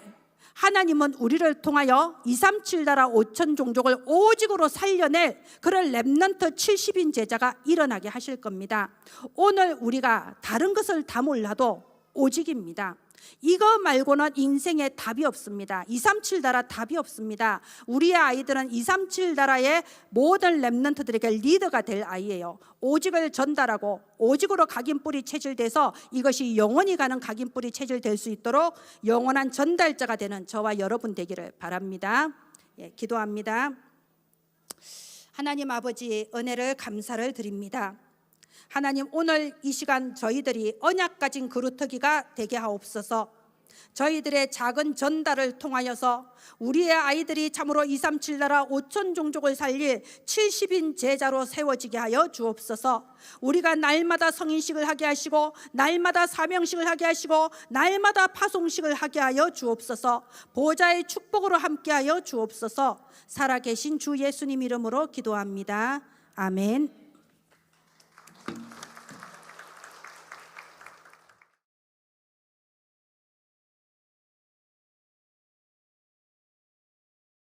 하나님은 우리를 통하여 237 나라 5천 종족을 오직으로 살려낼 그런 렘넌트 70인 제자가 일어나게 하실 겁니다. 오늘 우리가 다른 것을 다 몰라도 오직입니다. 이거 말고는 인생에 답이 없습니다. 237 나라 답이 없습니다. 우리의 아이들은 237 나라의 모든 렘넌트들에게 리더가 될 아이예요. 오직을 전달하고 오직으로 각인뿔이 체질돼서 이것이 영원히 가는 각인뿔이 체질될 수 있도록 영원한 전달자가 되는 저와 여러분 되기를 바랍니다. 예, 기도합니다. 하나님 아버지, 은혜를 감사를 드립니다. 하나님, 오늘 이 시간 저희들이 언약 가진 그루터기가 되게 하옵소서. 저희들의 작은 전달을 통하여서 우리의 아이들이 참으로 237 나라 5천 종족을 살릴 70인 제자로 세워지게 하여 주옵소서. 우리가 날마다 성인식을 하게 하시고 날마다 사명식을 하게 하시고 날마다 파송식을 하게 하여 주옵소서. 보좌의 축복으로 함께 하여 주옵소서. 살아계신 주 예수님 이름으로 기도합니다. 아멘.